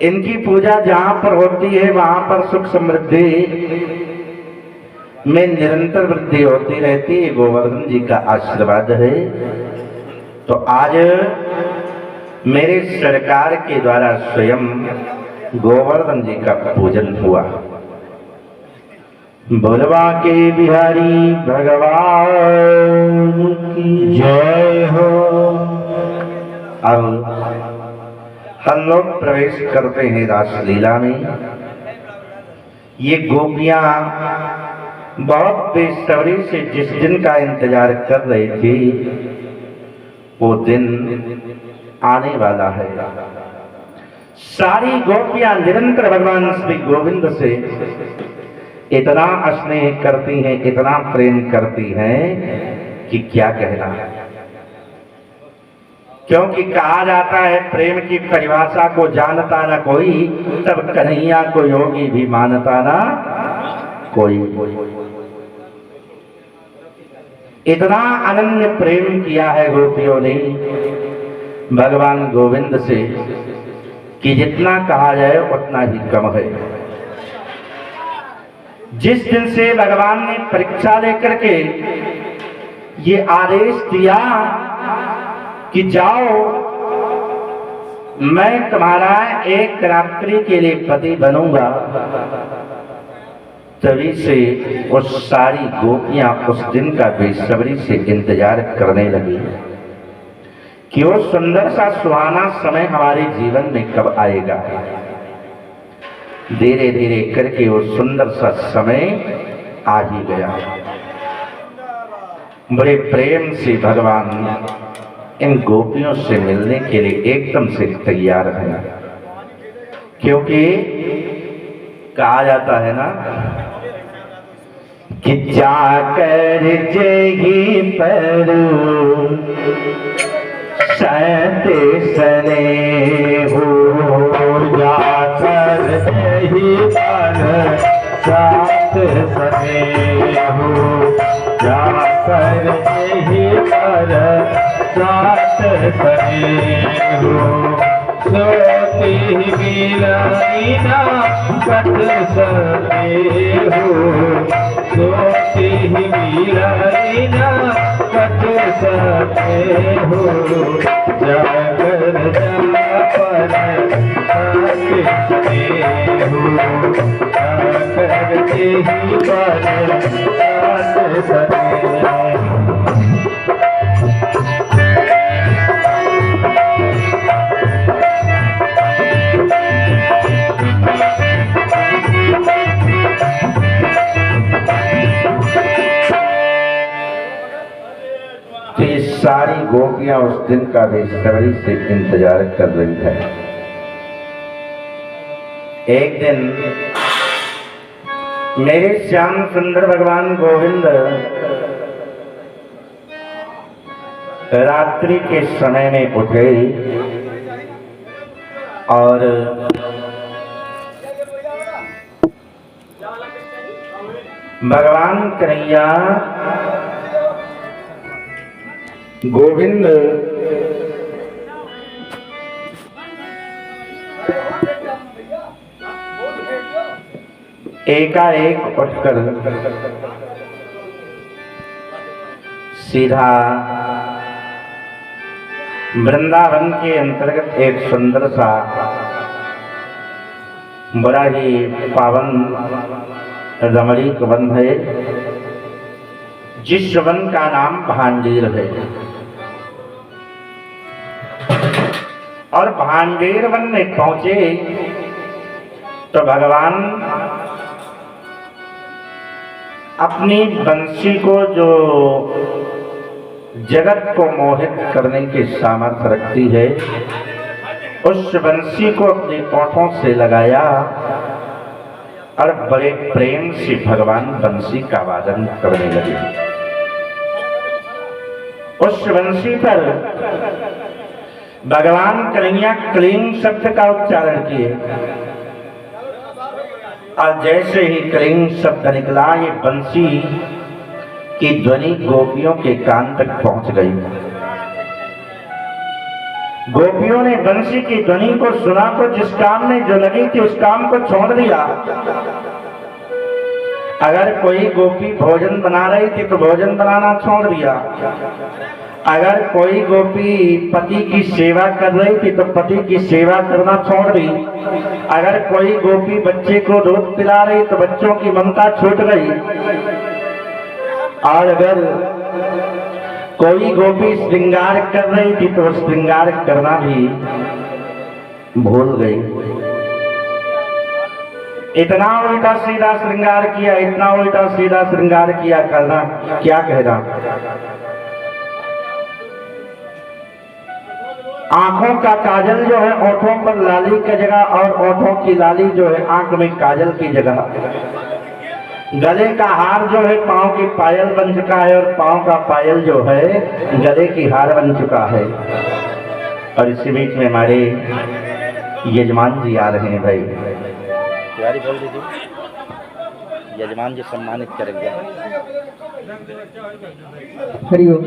इनकी पूजा जहां पर होती है वहां पर सुख समृद्धि में निरंतर वृद्धि होती रहती है। गोवर्धन जी का आशीर्वाद है। तो आज मेरे सरकार के द्वारा स्वयं गोवर्धन जी का पूजन हुआ। बोलवा के बिहारी भगवान की जय हो। अब हम लोग प्रवेश करते हैं रासलीला में। ये गोपियां बहुत बेसब्री से जिस दिन का इंतजार कर रही थी, वो दिन आने वाला है। सारी गोपियां निरंतर भगवान श्री गोविंद से इतना स्नेह करती हैं, इतना प्रेम करती हैं कि क्या कहना। क्योंकि कहा जाता है प्रेम की परिभाषा को जानता ना कोई, तब कन्हैया को योगी भी मानता ना कोई। इतना अनन्य प्रेम किया है गोपियों ने भगवान गोविंद से कि जितना कहा जाए उतना ही कम है। जिस दिन से भगवान ने परीक्षा लेकर के ये आदेश दिया कि जाओ मैं तुम्हारा एक रात्रि के लिए पति बनूंगा, तभी से वो सारी गोपियां उस दिन का बेसब्री से इंतजार करने लगी कि वो सुंदर सा सुहाना समय हमारे जीवन में कब आएगा। धीरे धीरे करके वो सुंदर सा समय आ ही गया। बड़े प्रेम से भगवान इन गोपियों से मिलने के लिए एकदम से तैयार है। क्योंकि कहा जाता है ना कि जाकर जही पर सते सने हो, जाकर जही पर सात सने हो, जाकर जही पर सात सने हो। सोती गिलाइना कट सने हो, सोती गिलाइना कट सने हो। जाकर जा पर सात सने हो, जाकर जही पर सात सने हो। सारी गोपियां उस दिन का बेसब्री से इंतजार कर रही है। एक दिन मेरे श्याम सुंदर भगवान गोविंद रात्रि के समय में उठे और भगवान कन्हैया गोविंद एकाएक उठकर सीधा वृंदावन के अंतर्गत एक सुंदर सा बड़ा ही पावन रमणीक वन है, जिस वन का नाम भांडेर है। और भांडेर वन में पहुंचे तो भगवान अपनी बंसी को, जो जगत को मोहित करने की सामर्थ्य रखती है, उस बंसी को अपने ओठों से लगाया और बड़े प्रेम से भगवान बंसी का वादन करने लगे। उस बंसी पर भगवान कन्हैया क्लीं शब्द का उच्चारण किए और जैसे ही क्लीं शब्द निकला, ये बंसी की ध्वनि गोपियों के कान तक पहुंच गई। गोपियों ने बंसी की ध्वनि को सुना तो जिस काम में जो लगी थी उस काम को छोड़ दिया। अगर कोई गोपी भोजन बना रही थी तो भोजन बनाना छोड़ दिया। अगर कोई गोपी पति की सेवा कर रही थी तो पति की सेवा करना छोड़ दी। अगर कोई गोपी बच्चे को दूध पिला रही तो बच्चों की ममता छूट गई। और अगर कोई गोपी श्रृंगार कर रही थी तो श्रृंगार करना भी भूल गई। इतना उल्टा सीधा श्रृंगार किया, इतना उल्टा सीधा श्रृंगार किया, करना क्या कहना। आंखों का काजल जो है ओठों पर लाली की जगह और ओठों की लाली जो है आंख में काजल की जगह। गले का हार जो है पांव की पायल बन चुका है और पांव का पायल जो है गले की हार बन चुका है। और इसी बीच में हमारे यजमान जी आ रहे हैं। भाई तिवारी बोल दीजिए, यजमान जी सम्मानित करेंगे। हरिओम।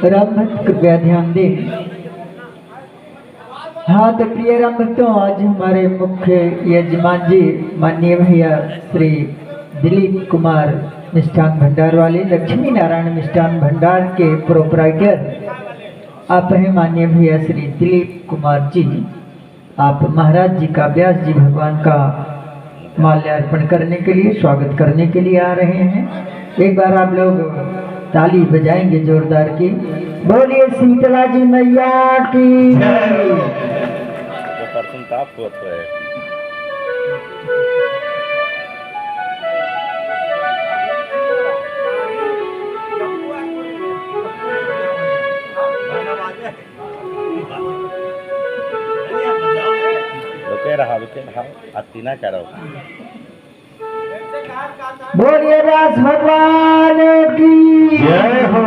राम भक्त कृपया ध्यान दें। हाँ तो प्रिय राम भक्तों, आज हमारे मुख्य यजमान जी माननीय भैया श्री दिलीप कुमार मिष्ठान भंडार वाले लक्ष्मी नारायण मिष्ठान भंडार के प्रोपराइटर आप हैं माननीय भैया श्री दिलीप कुमार जी। आप महाराज जी का, व्यास जी भगवान का माल्यार्पण करने के लिए, स्वागत करने के लिए आ रहे हैं। एक बार आप लोग ताली बजाएंगे जोरदार की। बोलिए शीतला जी मैया की। रुके रहा अतीना कह रहा हूँ। बोलिए व्यास भगवान की जय हो।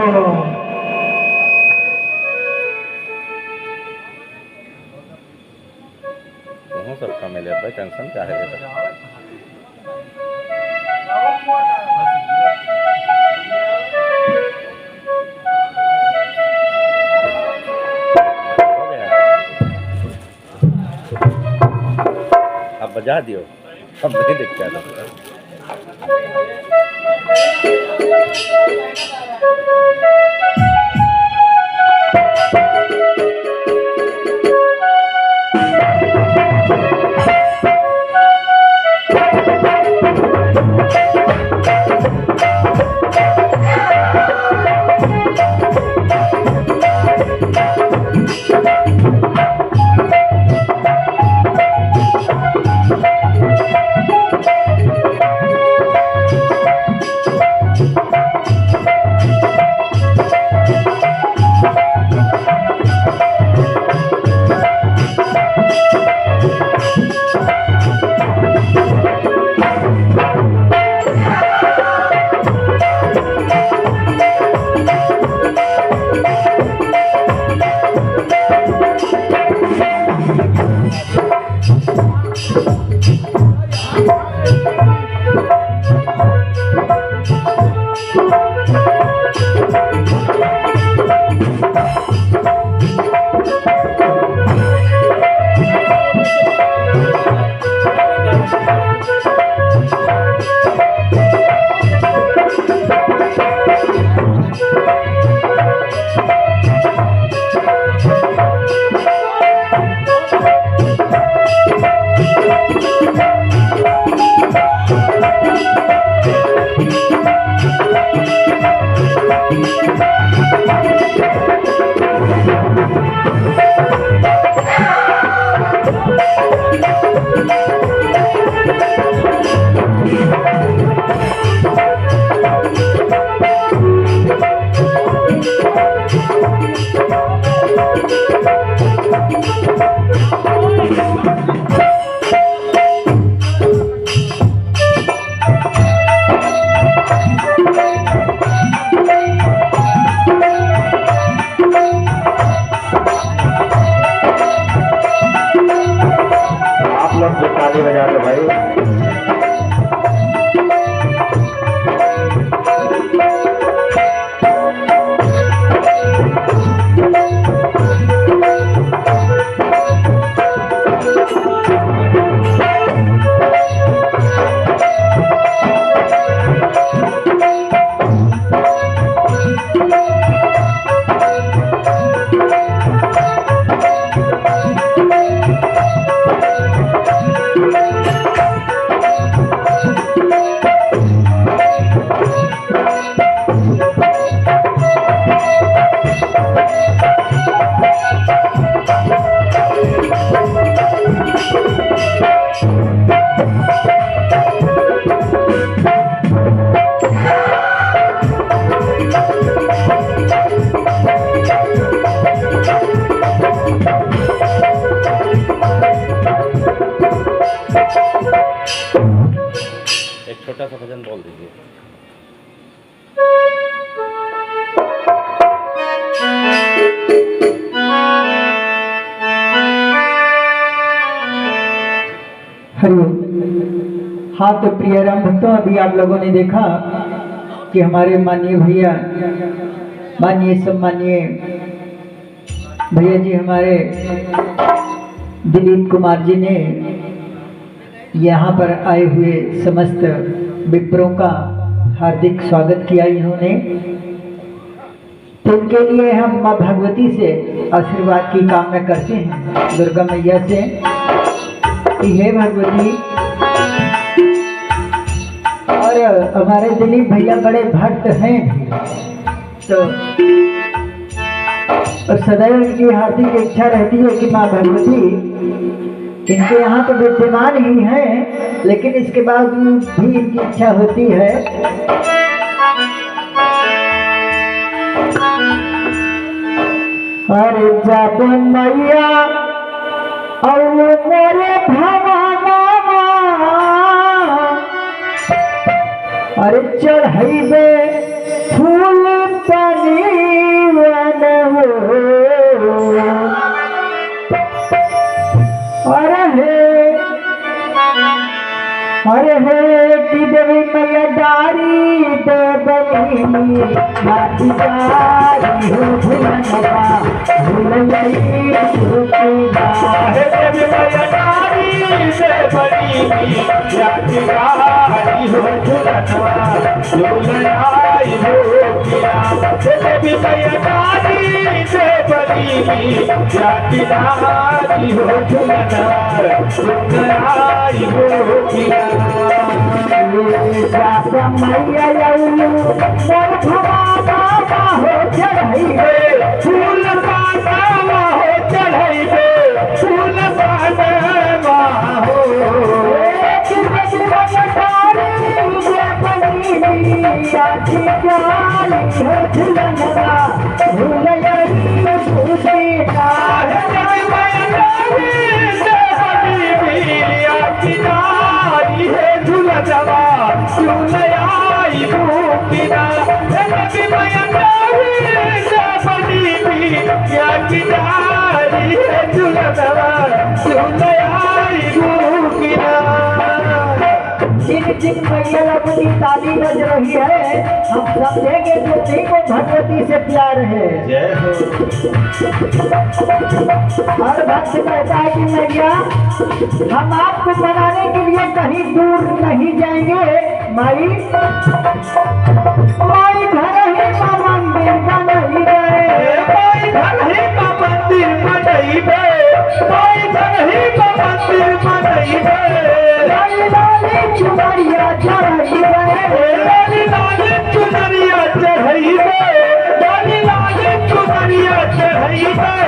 सबका मिले भाई, टेंशन क्या है। अब बजा दियो, अब नहीं दिखता है। ताली बजा दो भाई। एक छोटा सा भजन बोल दीजिए। हरिओम। हाँ तो प्रिय राम भक्तों, अभी आप लोगों ने देखा कि हमारे माननीय भैया, माननीय सम्मानीय भैया जी हमारे दिलीप कुमार जी ने यहाँ पर आए हुए समस्त विप्रों का हार्दिक स्वागत किया इन्होंने। तो उनके लिए हम माँ भगवती से आशीर्वाद की कामना करते हैं, दुर्गा मैया से कि हे भगवती। और हमारे दिलीप भैया बड़े भक्त हैं तो और सदैव इनकी हार्दिक इच्छा रहती है कि माँ भगवती इनके यहाँ तो विद्यमान ही हैं, लेकिन इसके बाद भी इनकी इच्छा होती है अरे जब मैया और मोरे भवाना अरे चढ़ैबे फूल पानी अरे हे की देवी मैया डारी दे बनी माटी डारी हो भुलनवा भूल गई सुखीदा। हे देवी मैया डारी दे बनी माटी डारी हो भुलनवा भूल आई भूखिया। हे देवी मैया डारी दे बनी माटी डारी हो भुलनवा भूल आई भूखिया। मैया मोर भवाना हो चढ़ैबे फूल पाना हो चढ़ैबे फूल पाना हो जिन जिन मैया अपनी ताली बज रही है, हम समझेंगे जो नहीं को भगवती से प्यार है। जय हो। और भक्त कहता है कि मैया हम आपको मनाने के लिए कहीं दूर नहीं जाएंगे। माई माई घर ही का मंदिर बनाई गए, माई घर ही का मंदिर बनाई गए, माई घर ही का मंदिर बनाई गए। लाली लाली चुनरिया चढ़ाई गए, लाली लाली चुनरिया चढ़ाई गए, लाली लाली चुनरिया चढ़ाई गए।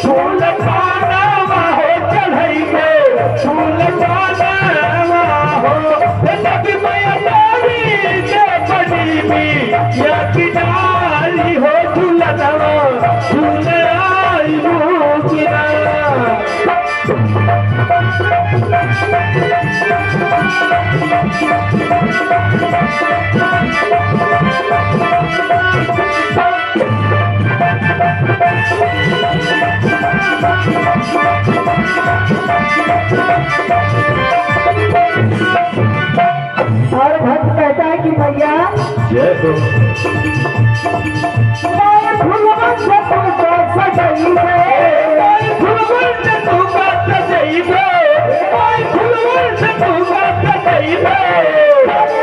फूल पाना हो चढ़ाई गए, फूल पाना हो लगी मैया तारी के बड़ी भी या किनारी हो झूलनवा झूल आई रूकिना। और भक्त कहता है कि भैया जय हो। फूलवन से तुमको सजाई गए, फूलवन से तुमको सजाई गए, फूलवन से तुमको सजाई गए।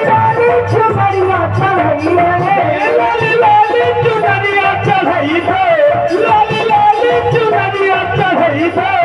लाली चुनरिया चढ़ाई गए, लाली लाली चुनरिया चढ़ाई गए, लाली लाली चुनरिया चढ़ाई गए।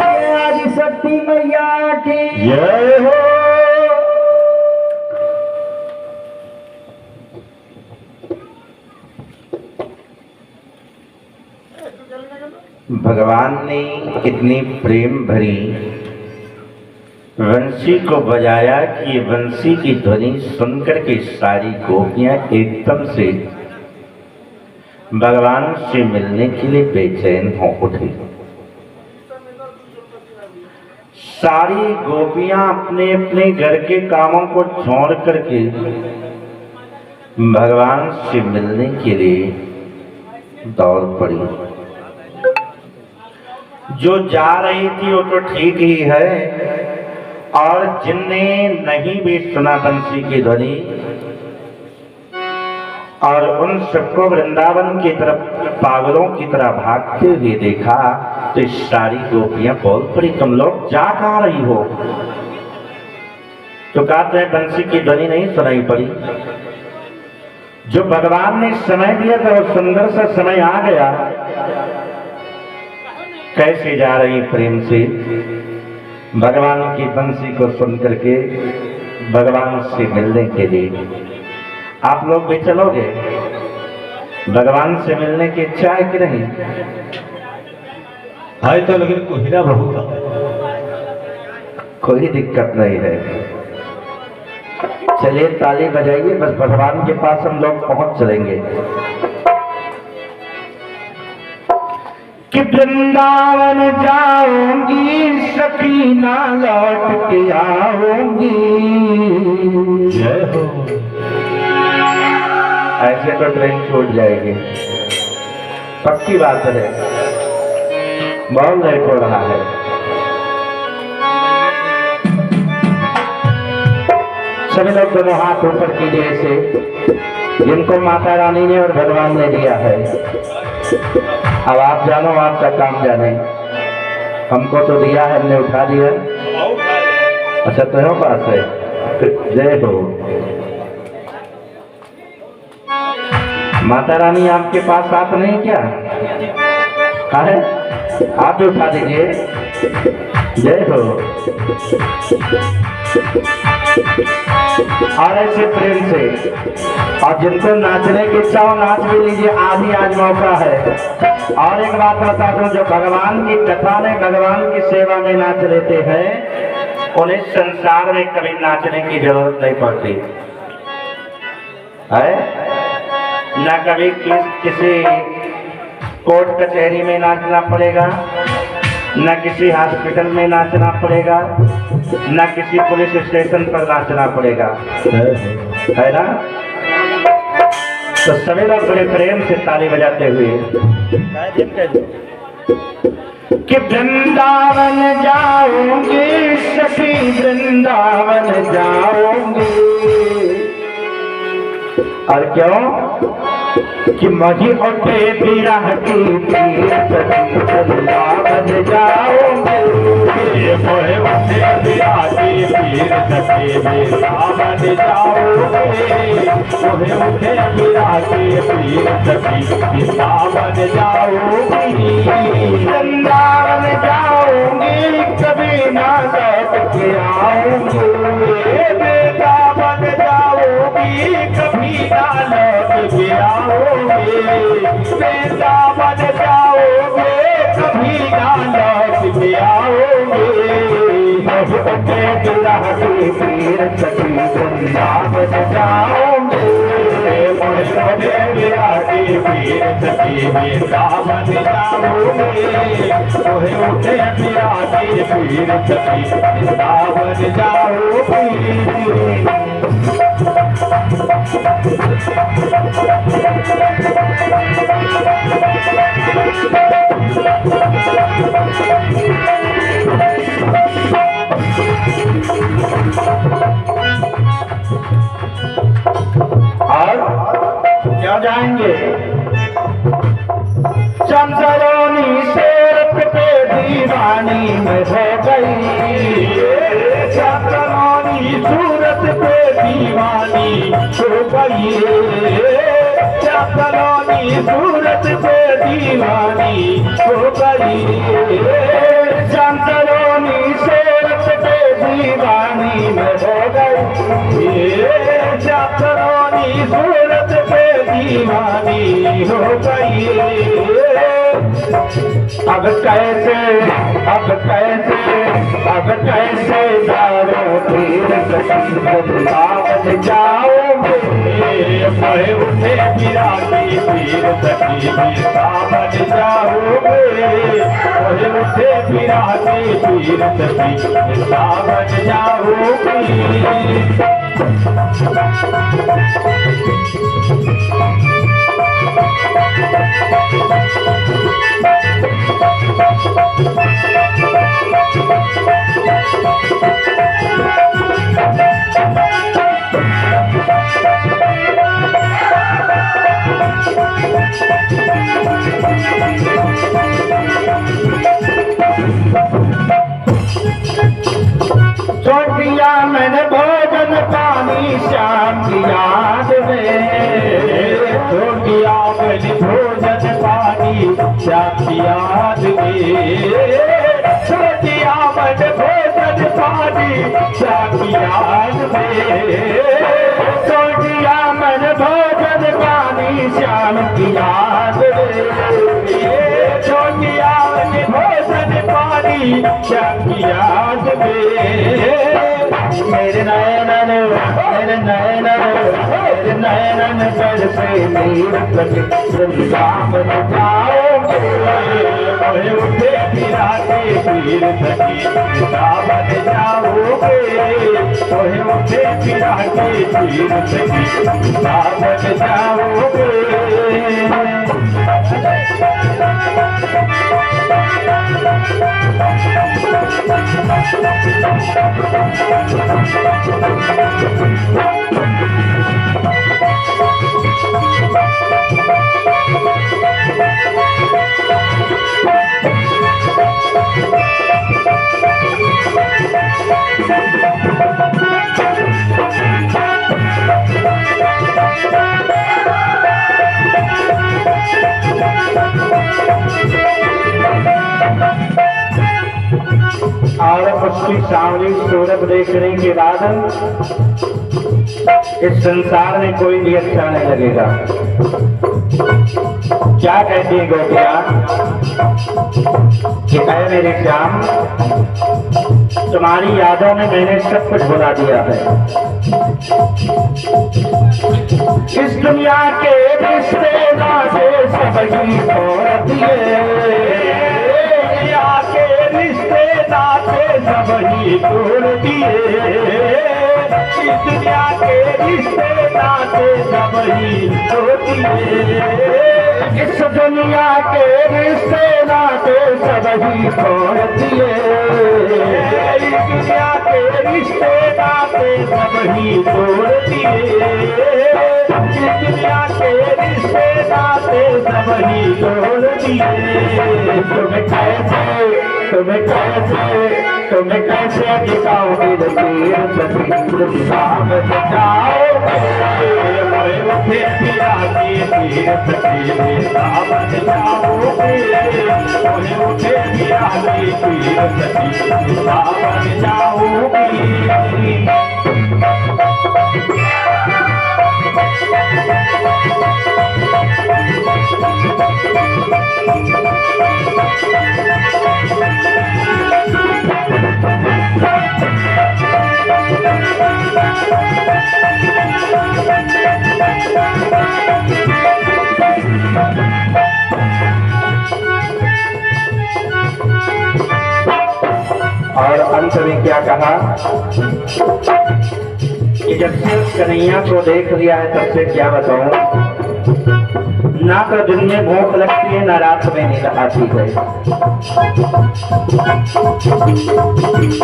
आदिशक्ति मैया की जय हो। भगवान ने कितनी प्रेम भरी वंशी को बजाया कि ये वंशी की ध्वनि सुनकर के सारी गोपियां एकदम से भगवान से मिलने के लिए बेचैन हो उठी। सारी गोपियां अपने अपने घर के कामों को छोड़ करके भगवान से मिलने के लिए दौड़ पड़ी। जो जा रही थी वो तो ठीक ही है, और जिनने नहीं भी सुना बंसी की ध्वनि और उन सबको वृंदावन की तरफ पागलों की तरह भागते हुए देखा, तो सारी गोपियां बोल पड़ी, तुम लोग जा कहाँ रही हो? तो कहते हैं बंसी की ध्वनि नहीं सुनाई पड़ी। जो भगवान ने समय दिया था वो सुंदर सा समय आ गया। कैसे जा रही प्रेम से भगवान की बंसी को सुन करके भगवान से मिलने के लिए। आप लोग भी चलोगे? भगवान से मिलने की इच्छा है कि नहीं? है तो, लेकिन कोहिरा बहुत कोई दिक्कत नहीं है। चलिए ताली बजाइए, बस भगवान के पास हम लोग पहुंच चलेंगे। कि वृंदावन जाऊंगी सकीना लौट के आऊंगी। जय हो। ऐसे तो ट्रेन छूट जाएगी, पक्की बात है, बहुत लेट हो रहा है। सभी लोग दोनों हाथ ऊपर कीजिए ऐसे, जिनको माता रानी ने और भगवान ने दिया है। अब आप जानो, आपका काम जाने, हमको तो दिया है, हमने उठा दिया। अच्छा तो पास है, जय हो। माता रानी आपके पास हाथ नहीं क्या है? हाथ उठा दीजिए, जय हो। और ऐसे प्रेम से, और जिनको नाचने की इच्छा हो नाच भी लीजिए, आज मौका है। और एक बात बता दूं, जो भगवान की कथा में भगवान की सेवा में नाच लेते हैं, उन्हें संसार में कभी नाचने की जरूरत नहीं पड़ती है। न कभी किसी कोर्ट कचहरी में नाचना पड़ेगा, न किसी हॉस्पिटल में नाचना पड़ेगा, न किसी पुलिस स्टेशन पर नाचना पड़ेगा, है ना। तो सभी लोग बड़े प्रेम से ताली बजाते हुए कि वृंदावन जाऊंगी सखी, वृंदावन जाऊंगी। और क्यों कि मही उठे बिरह की पीर सखी, वृंदावन जाऊंगी। मोहे उठे बिरह की पीर सखी, वृंदावन जाऊंगी। मोहे उठे बिरह की पीर सखी, वृंदावन जाऊंगी। वृंदावन जाऊंगी कभी ना लौट के आऊंगी। वृंदावन जाऊंगी कभी ना लौट के आऊंगी। वृंदावन जाओगे कभी ना लौट के आओगे। उठे बिरह की पीर सखी, वृंदावन जाऊंगी। उठे बिरह की पीर सखी, वृंदावन जाओगे। उठे बिरह की पीर सखी, वृंदावन जाओगे। और क्या जाएंगे? चंद्रोनी से पे दीवानी में हो गई। चंद्रोनी सूरत पे दीवानी हो गई। चंद्रोनी सूरत पे दीवानी हो गई। चंद्रोनी से पे दीवानी में हो गई। चंद्रोनी सूरत पे दीवानी हो गई। अब कैसे जाओ फिर वृंदावन जाओगे। मोहे उठे बिरह की पीर सखी, वृंदावन जाओगे। मोहे उठे बिरह की पीर सखी, वृंदावन जाओगे। छोटिया मैंने भोजन पानी श्याम की याद में। छोटिया मैंने भोजन पानी श्याम की याद में। छोटिया मैंने भोजन पानी श्याम की याद में। छोटिया मैंने भोजन पानी श्याम की याद में। छोटिया मैंने भोजन पानी श्याम की याद में। नैनन जल से नीर सके वृंदावन जाओगे मोहे उठे बिराते पीर सके वृंदावन जाओगे मोहे उठे बिराते पीर सके वृंदावन जाओगे। और उसकी सावली सूरत देखने के बाद इस संसार में कोई भी अच्छा नहीं लगेगा। क्या कहती है गोपिया कि ऐ मेरे श्याम, तुम्हारी यादों में मैंने सब कुछ भुला दिया है। इस दुनिया के रिश्ते नाते सब ही छोड़ दिए, दुनिया के रिश्ते नाते सब ही तोड़ दिए, इस दुनिया के रिश्ते नाते सब ही तोड़ दिए, इस दुनिया के रिश्ते नाते सब ही तोड़ दिए, इस दुनिया के रिश्ते नाते सब ही तोड़ दिए, इस दुनिया के रिश्ते नाते सब ही तोड़ दिए। तुम्हें कैसे दिखाओगे लकीर वृंदावन जाओगे मोहे उठे बिराते पीर सके वृंदावन जाओगे मोहे उठे बिराते पीर सके वृंदावन जाओगे। और अंत में क्या कहा कि जब से कन्हैया को देख लिया है तब से क्या बताऊं, ना तो दिन में भूख लगती है ना रात में नींद आती है।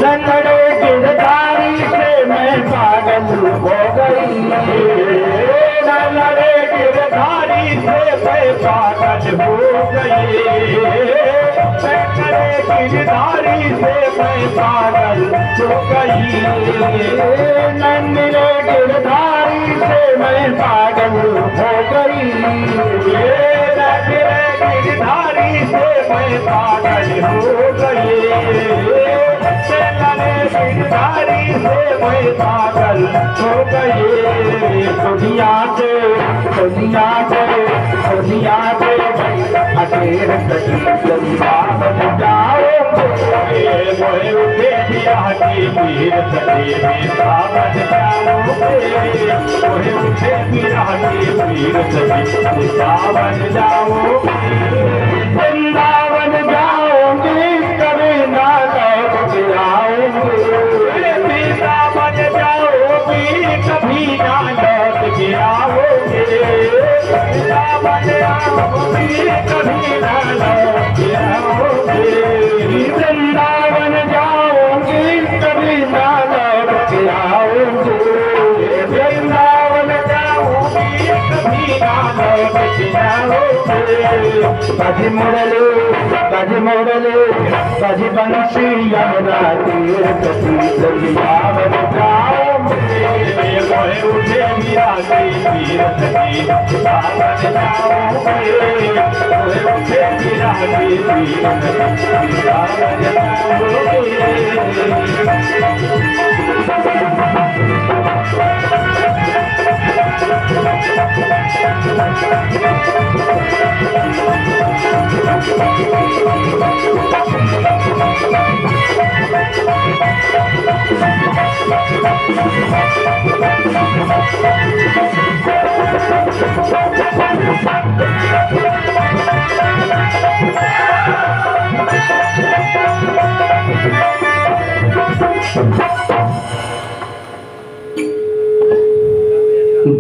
लंगड़े गिरधारी से मैं पागल हो गई, लंगड़े गिरधारी से मैं पागल हो गई, लंगड़े गिरधारी से मैं पागल हो गई, लंगड़े गिरधारी से मैं पागल हो गई, गिरधारी से मैं पागल हो गई, गिरधारी से मैं पागल हो गई। दुनिया से अकेर सकी वृंदावन जाओगे मोहे उठे बिराते पीर सके वृंदावन जाओगे मोहे उठे बिराते पीर सके वृंदावन जाओगे। वृंदावन जाओगे कभी ना लौट के आओगे, वृंदावन जाओगे कभी ना लौट के आओगे, वृंदावन आओगे कभी ना लौट के आओगे, वृंदावन जाओगे कभी ना लौट के आओगे, वृंदावन जाओगे कभी ना लौट के आओगे। कभी मुरली कभी बंसी यमुना तीर कभी वृंदावन जाओगे मोहे उठे बिराते पीर सके वृंदावन जाओगे मोहे उठे बिराते पीर सके वृंदावन जाओगे।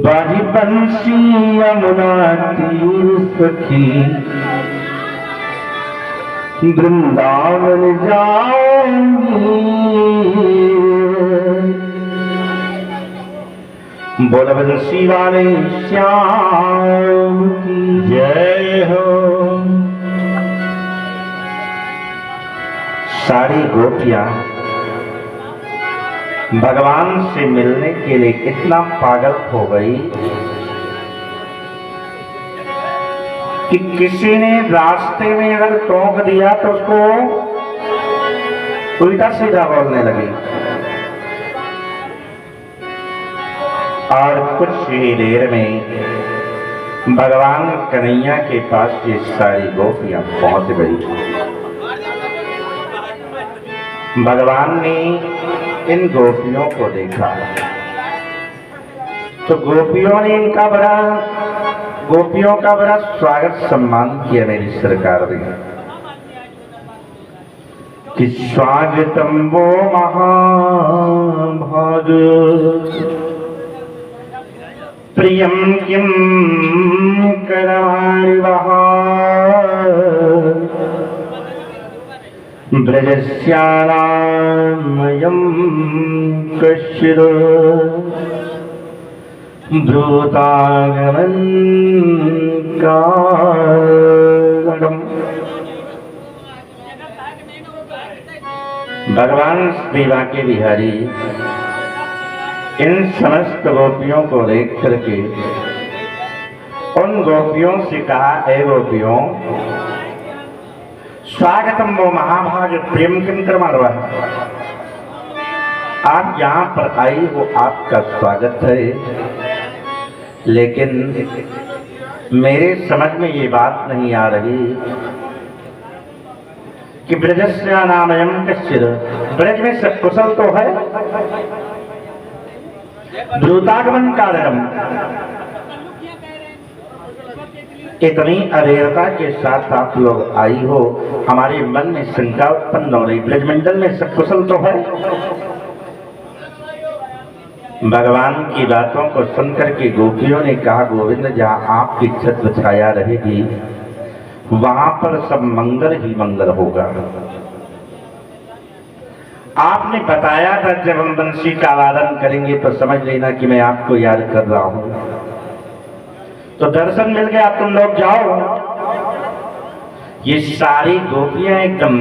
बाजी बंसी यमुना तीर सखी वृंदावन जाऊंगी। बोल बंसी वाले श्याम की जय हो। सारी गोपियां भगवान से मिलने के लिए इतना पागल हो गई कि किसी ने रास्ते में अगर टोक दिया तो उसको उल्टा सीधा बोलने लगी। और कुछ ही देर में भगवान कन्हैया के पास ये सारी गोपियां पहुंच गई। भगवान ने इन गोपियों को देखा तो गोपियों ने गोपियों का बड़ा स्वागत सम्मान किया मेरी सरकार ने कि स्वागतम वो महाभाग प्रियम किम करवाणि वहा ब्रजस्यानामयं कश्चिद् ब्रूतागमन् कारणम्। भगवान श्री बांके बिहारी इन समस्त गोपियों को देख करके उन गोपियों से कहा, ए गोपियों, स्वागतम वो महाभाग प्रेम किम करवा। आप यहाँ पर आई हो, आपका स्वागत है, लेकिन मेरे समझ में ये बात नहीं आ रही कि ब्रजस्या नामयम कश्चिद्, ब्रज में सब कुशल तो है, द्रुतागमन कारणम, इतनी अधेरता के साथ आप लोग आई हो, हमारे मन में शंका उत्पन्न हो रही, ब्रजमंडल में सब कुशल तो है। भगवान की बातों को सुनकर के गोपियों ने कहा, गोविंद, जहाँ आपकी छत्र छाया रहेगी वहां पर सब मंगल ही मंगल होगा। आपने बताया था जब हम बंसी का वादन करेंगे तो समझ लेना कि मैं आपको याद कर रहा हूं। तो दर्शन मिल गया, तुम लोग जाओ। ये सारी गोपियां एकदम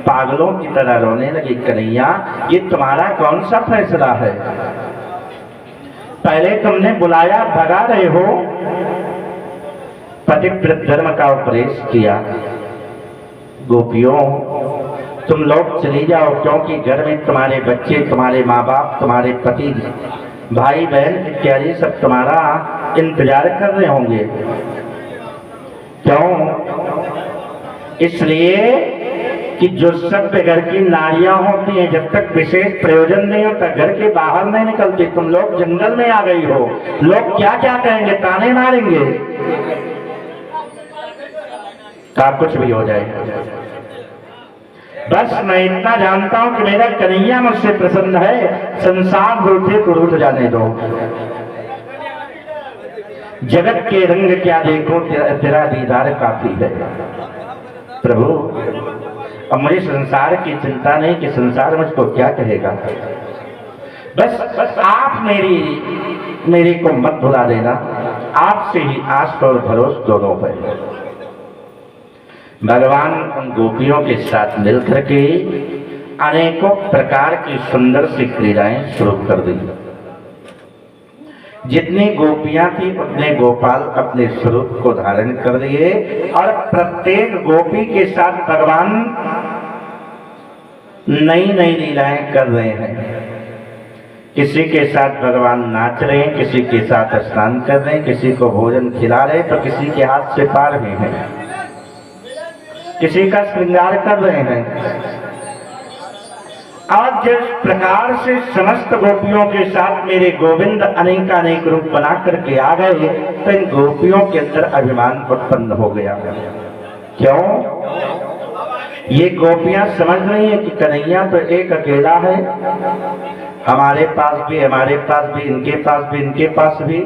पागलों की तरह रोने लगी। कन्हैया, ये तुम्हारा कौन सा फैसला है? पहले तुमने बुलाया, भगा रहे हो, पतिव्रत धर्म का उपदेश किया। गोपियों, तुम लोग चली जाओ, क्योंकि घर में तुम्हारे बच्चे, तुम्हारे माँ बाप, तुम्हारे पति, भाई बहन इत्यादि सब तुम्हारा इंतजार कर रहे होंगे। क्यों? इसलिए कि जो सभ्य घर की नारियां होती हैं, जब तक विशेष प्रयोजन नहीं होता घर के बाहर नहीं निकलती। तुम लोग जंगल में आ गई हो, लोग क्या क्या कहेंगे, ताने मारेंगे, का कुछ भी हो जाएगा। बस मैं इतना जानता हूं कि मेरा कन्हैया मुझसे प्रसन्न है, संसार रूठे तो रूठ जाने दो, जगत के रंग क्या देखो, तेरा दीदार काफी है। प्रभु, अब मुझे संसार की चिंता नहीं कि संसार मुझको क्या कहेगा। बस आप मेरी को मत भुला देना, आपसे ही आस और भरोसा दोनों पर। भगवान उन गोपियों के साथ मिलकर के अनेकों प्रकार की सुंदर सी क्रीड़ाएं शुरू कर दी। जितनी गोपियां थी उतने गोपाल अपने स्वरूप को धारण कर लिए और प्रत्येक गोपी के साथ भगवान नई नई लीलाएं कर रहे हैं। किसी के साथ भगवान नाच रहे हैं, किसी के साथ स्नान कर रहे हैं, किसी को भोजन खिला रहे हैं, तो किसी के हाथ से पा रहे हैं, किसी का श्रृंगार कर रहे हैं। आज जिस प्रकार से समस्त गोपियों के साथ मेरे गोविंद अनेकानेक रूप बना करके आ गए, तो इन गोपियों के अंदर अभिमान उत्पन्न हो गया। क्यों? ये गोपियां समझ रही हैं कि कन्हैया तो एक अकेला है, हमारे पास भी, इनके पास भी, इनके पास भी।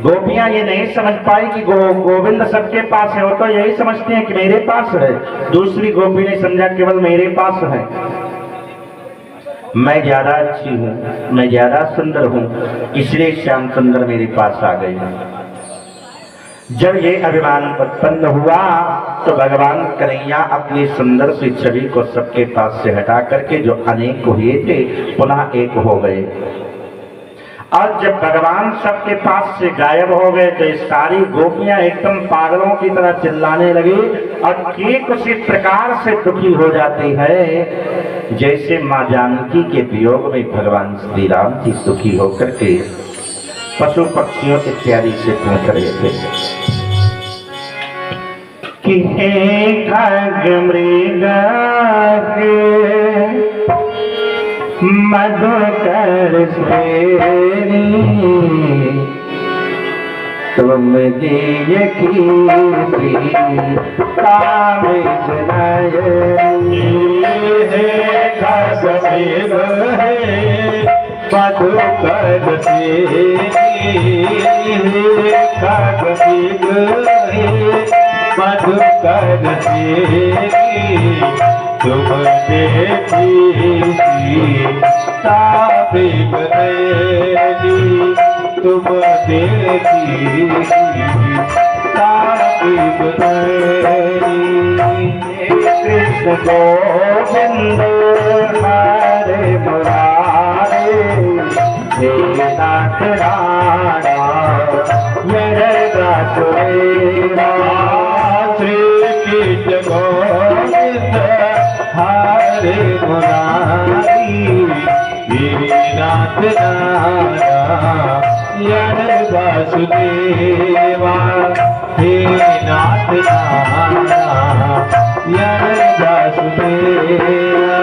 गोपियां ये नहीं समझ पाई कि गोविंद सबके पास है। वो तो यही समझते हैं कि मेरे पास है। दूसरी गोपी ने समझा केवल मेरे पास है, मैं ज्यादा अच्छी हूँ, मैं ज्यादा सुंदर हूँ, इसलिए श्याम सुंदर मेरे पास आ गई। जब ये अभिमान उत्पन्न हुआ तो भगवान कन्हैया अपनी सुंदर सी छवि को सबके पास से हटा करके जो अनेक हुए थे पुनः एक हो गए। और जब भगवान सबके पास से गायब हो गए तो सारी गोपियां एकदम पागलों की तरह चिल्लाने लगी और ठीक उसी प्रकार से दुखी हो जाती है जैसे मां जानकी के वियोग में भगवान श्री राम जी दुखी होकर के पशु पक्षियों इत्यादि से पूछ रहे थे कि हे खग मृग मधुकर श्रेणी तुम दिए की कामित नयनी। हे खग मृग मधुकर श्रेणी, खग मृग मधुकर श्रेणी तुम देखी ताबिब नयनी, तुम देखी ताबिब नयनी। कृष्ण गोविंद हरे मुरारे हे नाथ राणा मेरे गाथुरेरा। श्री कृष्ण गोविंद हरे मुरारी हे नाथ नारायण वासुदेवा, हे नाथ नारायण वासुदेवा।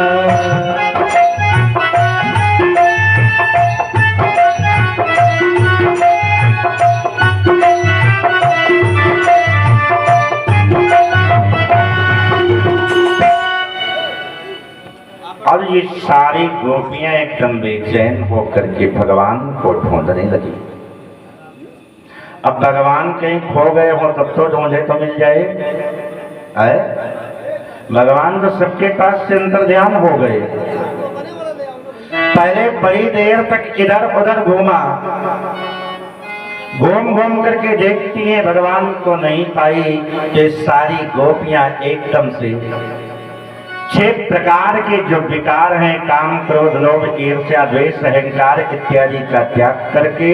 और ये सारी गोपियां एकदम बेचैन होकर के भगवान को ढूंढने लगी। अब भगवान कहीं खो गए हो तब तो ढूंढे तो मिल जाए। भगवान तो सबके पास से अंतर्ध्यान हो गए। पहले बड़ी देर तक इधर उधर घूमा, घूम घूम करके देखती हैं भगवान को नहीं पाई। ये सारी गोपियां एकदम से 6 प्रकार के जो विकार हैं, काम क्रोध लोभ ईर्ष्या द्वेष अहंकार इत्यादि का त्याग करके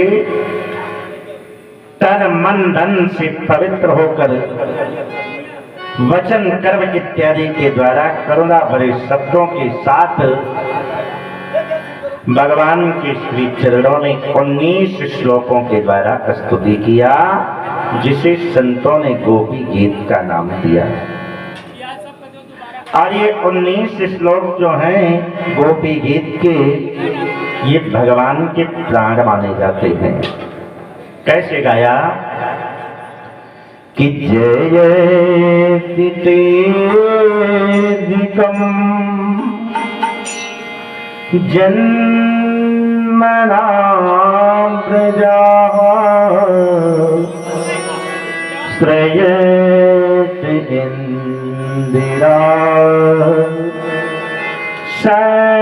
तन मन धन से पवित्र होकर वचन कर्म इत्यादि के द्वारा करुणा भरे शब्दों के साथ भगवान के श्री चरणों में 19 श्लोकों के द्वारा स्तुति किया, जिसे संतों ने गोपी गीत का नाम दिया। और ये 19 श्लोक जो हैं गोपी गीत के, ये भगवान के प्राण माने जाते हैं। कैसे गाया कि जय तेजिकम जन्मना प्रजा श्रेयत इंदिरा सरसनत्रही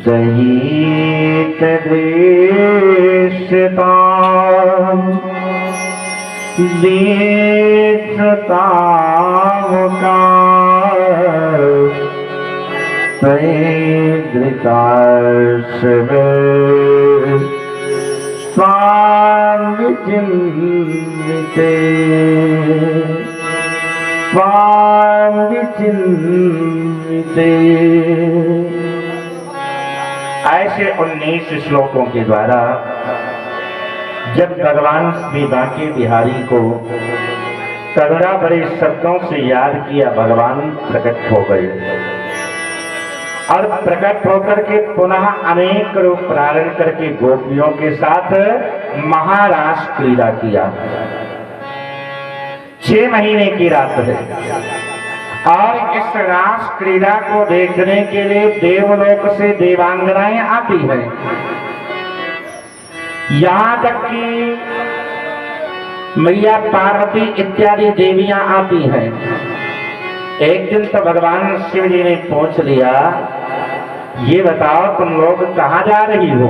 दयित देशतां देशतामुकार पैदृकार्षवे स्वामी चिन्विते स्वामी चिन्विते। ऐसे 19 श्लोकों के द्वारा जब भगवान श्री बांके बिहारी को करुणा भरे शब्दों से याद किया, भगवान प्रकट हो गए और प्रकट होकर के पुनः अनेक रूप धारण करके गोपियों के साथ महारास क्रीड़ा किया। 6 महीने की रात है और इस रास क्रीड़ा को देखने के लिए देवलोक से देवांगनाएं आती हैं। यहां तक कि मैया पार्वती इत्यादि देवियां आती हैं। एक दिन तो भगवान शिव जी ने पूछ लिया, ये बताओ तुम लोग कहां जा रही हो?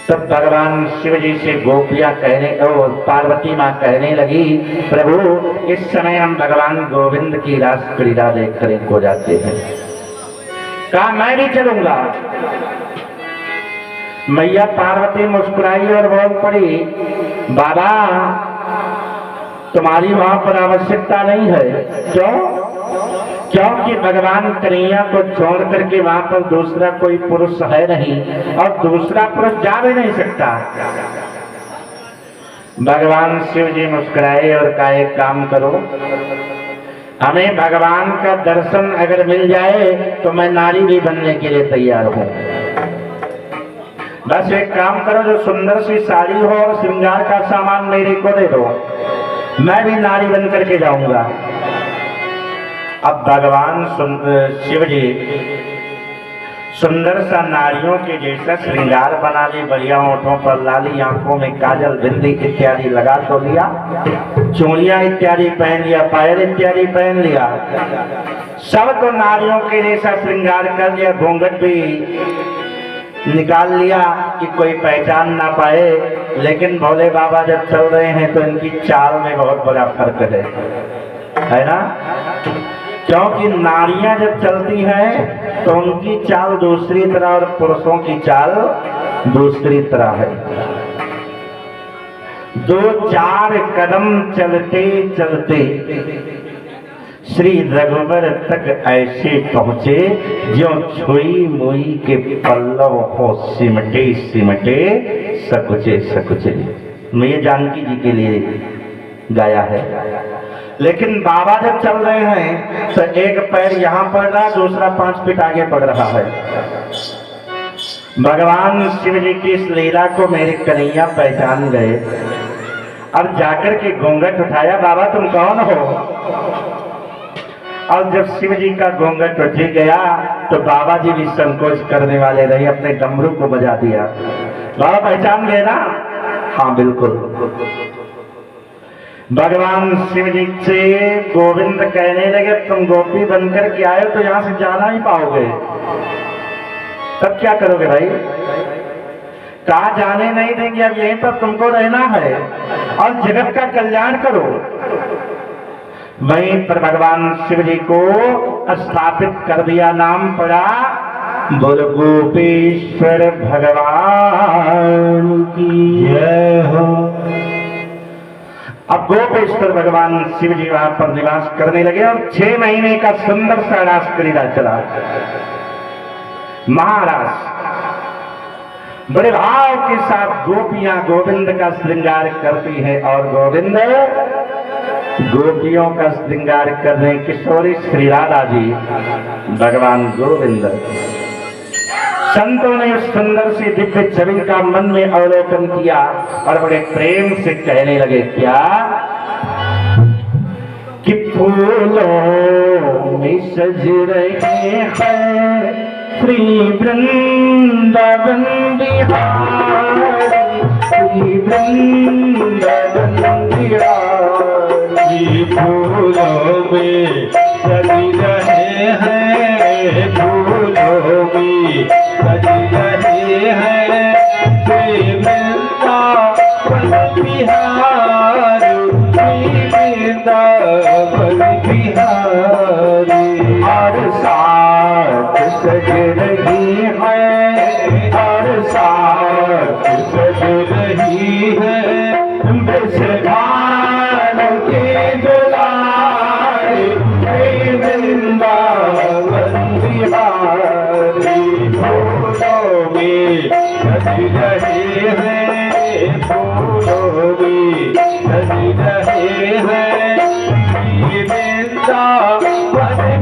तब भगवान शिव जी से गोपियां पार्वती मां कहने लगी, प्रभु इस समय हम भगवान गोविंद की रास क्रीड़ा देखने को जाते हैं। कहा मैं भी चलूंगा। मैया पार्वती मुस्कुराई और बोल पड़ी, बाबा तुम्हारी वहां पर आवश्यकता नहीं है। क्यों? क्योंकि भगवान कन्हैया को छोड़ करके वहां पर दूसरा कोई पुरुष है नहीं और दूसरा पुरुष जा भी नहीं सकता। भगवान शिव जी मुस्कुराए और कहा एक काम करो, हमें भगवान का दर्शन अगर मिल जाए तो मैं नारी भी बनने के लिए तैयार हूं। बस एक काम करो, जो सुंदर सी साड़ी हो और श्रृंगार का सामान मेरे को दे दो, मैं भी नारी बन करके जाऊंगा। अब भगवान शिव जी सुंदर सा नारियों के जैसा श्रृंगार बना ली, बढ़िया होठों पर लाली, आंखों में काजल, बिंदी इत्यादि लगा तो लिया, चूड़ियां इत्यादि पहन लिया, पायल इत्यादि पहन लिया, सब तो नारियों के जैसा श्रृंगार कर लिया, घूंघट भी निकाल लिया कि कोई पहचान ना पाए। लेकिन भोले बाबा जब चल रहे हैं तो इनकी चाल में बहुत बड़ा फर्क है ना? क्योंकि नारियां जब चलती हैं तो उनकी चाल दूसरी तरह और पुरुषों की चाल दूसरी तरह है। 2-4 कदम चलते चलते श्री रघुवर तक ऐसे पहुंचे जो छुई मुई के पल्लव हो सिमटे सिमटे सकुचे सकुचे। मैं जानकी जी के लिए गाया है। लेकिन बाबा जब चल रहे हैं तो एक पैर यहां पड़ रहा, दूसरा 5 फीट आगे पड़ रहा है। भगवान शिव जी की इस लीला को मेरे कन्हैया पहचान गए और जाकर के घूंघट उठाया, बाबा तुम कौन हो? और जब शिव जी का घूंघट उठ गया तो बाबा जी भी संकोच करने वाले रहे, अपने डमरू को बजा दिया। बाबा पहचान गए ना? हाँ बिल्कुल। भगवान शिव जी से गोविंद कहने लगे, तुम गोपी बनकर के आए तो यहां से जाना ही पाओगे, तब क्या करोगे भाई? कहा जाने नहीं देंगे, अब यहीं पर तुमको रहना है और जगत का कल्याण करो। वहीं पर भगवान शिव जी को स्थापित कर दिया, नाम पड़ा बोल गोपेश्वर भगवान की जय हो। अब गोपेश्वर भगवान शिव जी वहां पर निवास करने लगे और 6 महीने का सुंदर सा रास क्रीड़ा चला। महाराज बड़े भाव के साथ गोपियां गोविंद का श्रृंगार करती हैं और गोविंद गोपियों का श्रृंगार कर रहे। किशोरी श्री राधा जी, भगवान गोविंद। संतों ने उस सुंदर सी दिव्य छवि का मन में अवलोकन किया और बड़े प्रेम से कहने लगे, क्या कि फूलों में सज रहे हैं श्री वृंदावन बिहारी, श्री वृंदावन बिहारी। फूलों में सज रहे हैं, फूलों में सज रहे हैं श्री वृंदावन बिहारी, श्री वृंदावन बिहारी। और साथ सज रही है, और साथ सज रही है वृषभान के दुलारे, श्री वृंदावन बिहारी। फूलों में सज रहे हैं, फूलों में सज रहे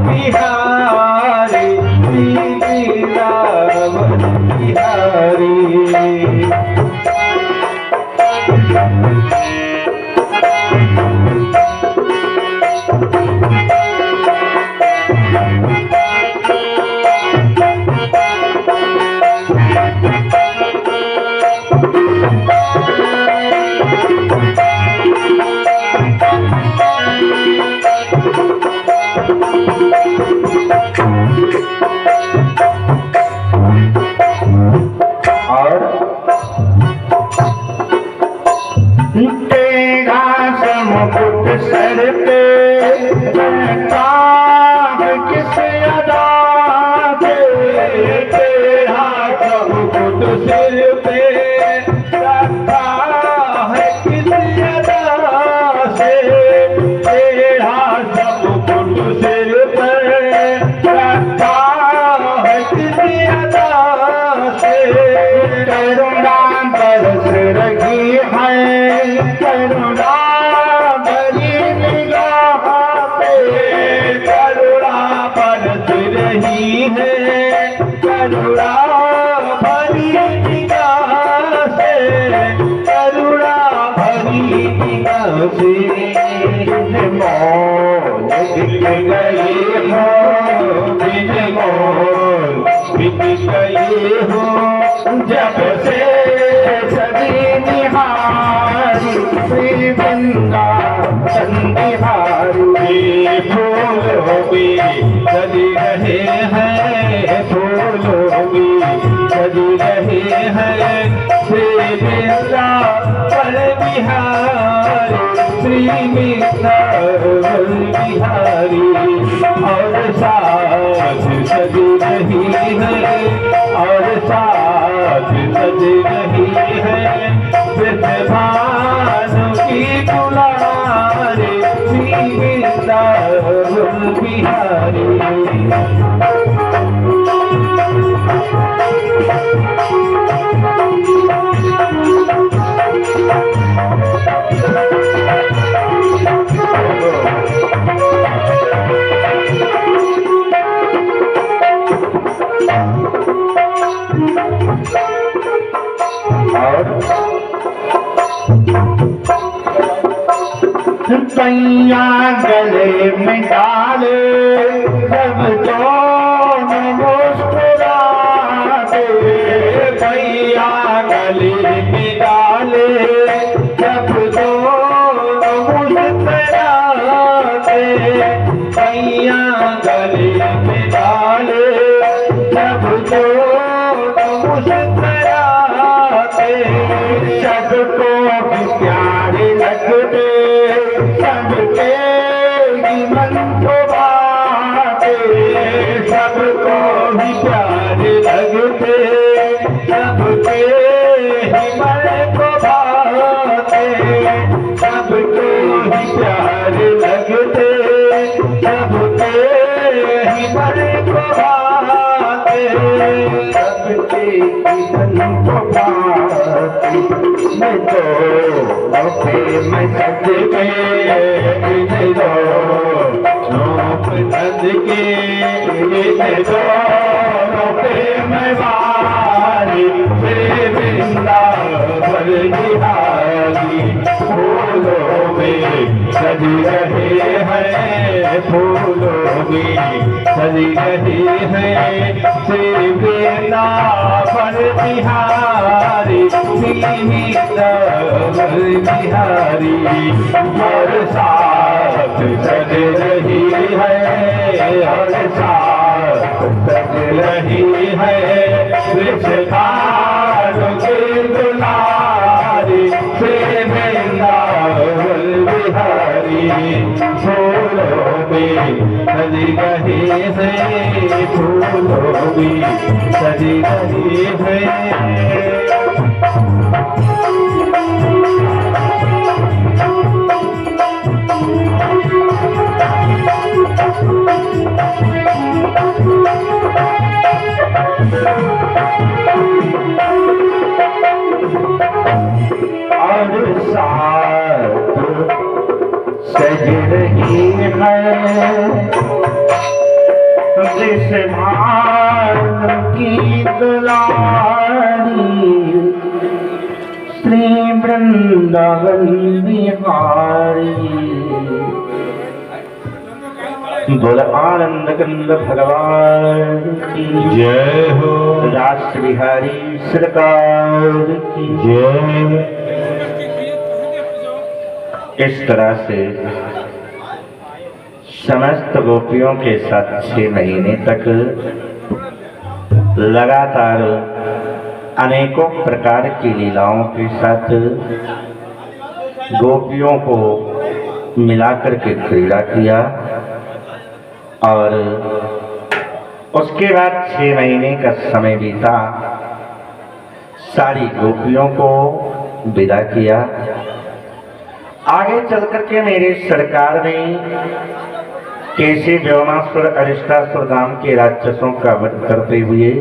बिहारी श्री वृंदावन बिहारी। तेरा समुकुट सर पे रहता है किस अदा पे, तेरा समुकुट सिर पे रखा है किस अदा से, तेरा समुकुट सिर पर रखा है किस अदा से। करुणा बरस रही है, करुणा भरी निगाह पे, करुणा बरस रही है, करुणा भरी निगाह से, करुणा भरी निगाह से। मौन बिक गए हो, बिन मौन बिक गए हो, जब से सदी निहारी श्री वृंदावन बिहारी। फूलों में सज रहे हैं, फूलों में सज रहे हैं, श्री वृंदावन बिहारी श्री वृंदावन बिहारी। और साथ सज रही है, और साथ सज रही है, भानु की दुलारी श्री वृंदावन बिहारी। कैया गले में डाले जब दोनों मुस्कुराते, कैया गले में डाले जब दोनों मुस्कुराते, कैया गले में डाले जब दोनों मुस्कुराते। सबको भी प्यारे लगते, सबके ही मन को बाते, सबको ही प्यारे लगते, सबके ही मन को भाते, सबको ही प्यारे लगते, सबके ही मन को भाते, सबके ही मन को बाते। मैं तो प्रेम सज के दो नोप सज के दो प्रेम वारी श्री वृंदावन बिहारी। फूलों में सज रहे हैं, फूलों में सज रहे हैं, श्री वृंदावन बिहारी श्री वृंदावन बिहारी। और साथ सज रही है, और साथ सज रही है, वृषभानु की दुलारी श्री वृंदावन बिहारी। फूलों में सज रहे हैं, फूलों में सज रहे हैं। सज रही है, वृंदावन बिहारी। बोल आनंद कंद भगवान की जय हो। राष्ट्र बिहारी सरकार की जय। इस तरह से समस्त गोपियों के साथ 6 महीने तक लगातार अनेकों प्रकार की लीलाओं के साथ गोपियों को मिलाकर के क्रीड़ा किया और उसके बाद 6 महीने का समय बीता, सारी गोपियों को विदा किया। आगे चल करके मेरे सरकार ने केसी व्योमासुर अरिष्टासुर नाम के राक्षसों का वध करते हुए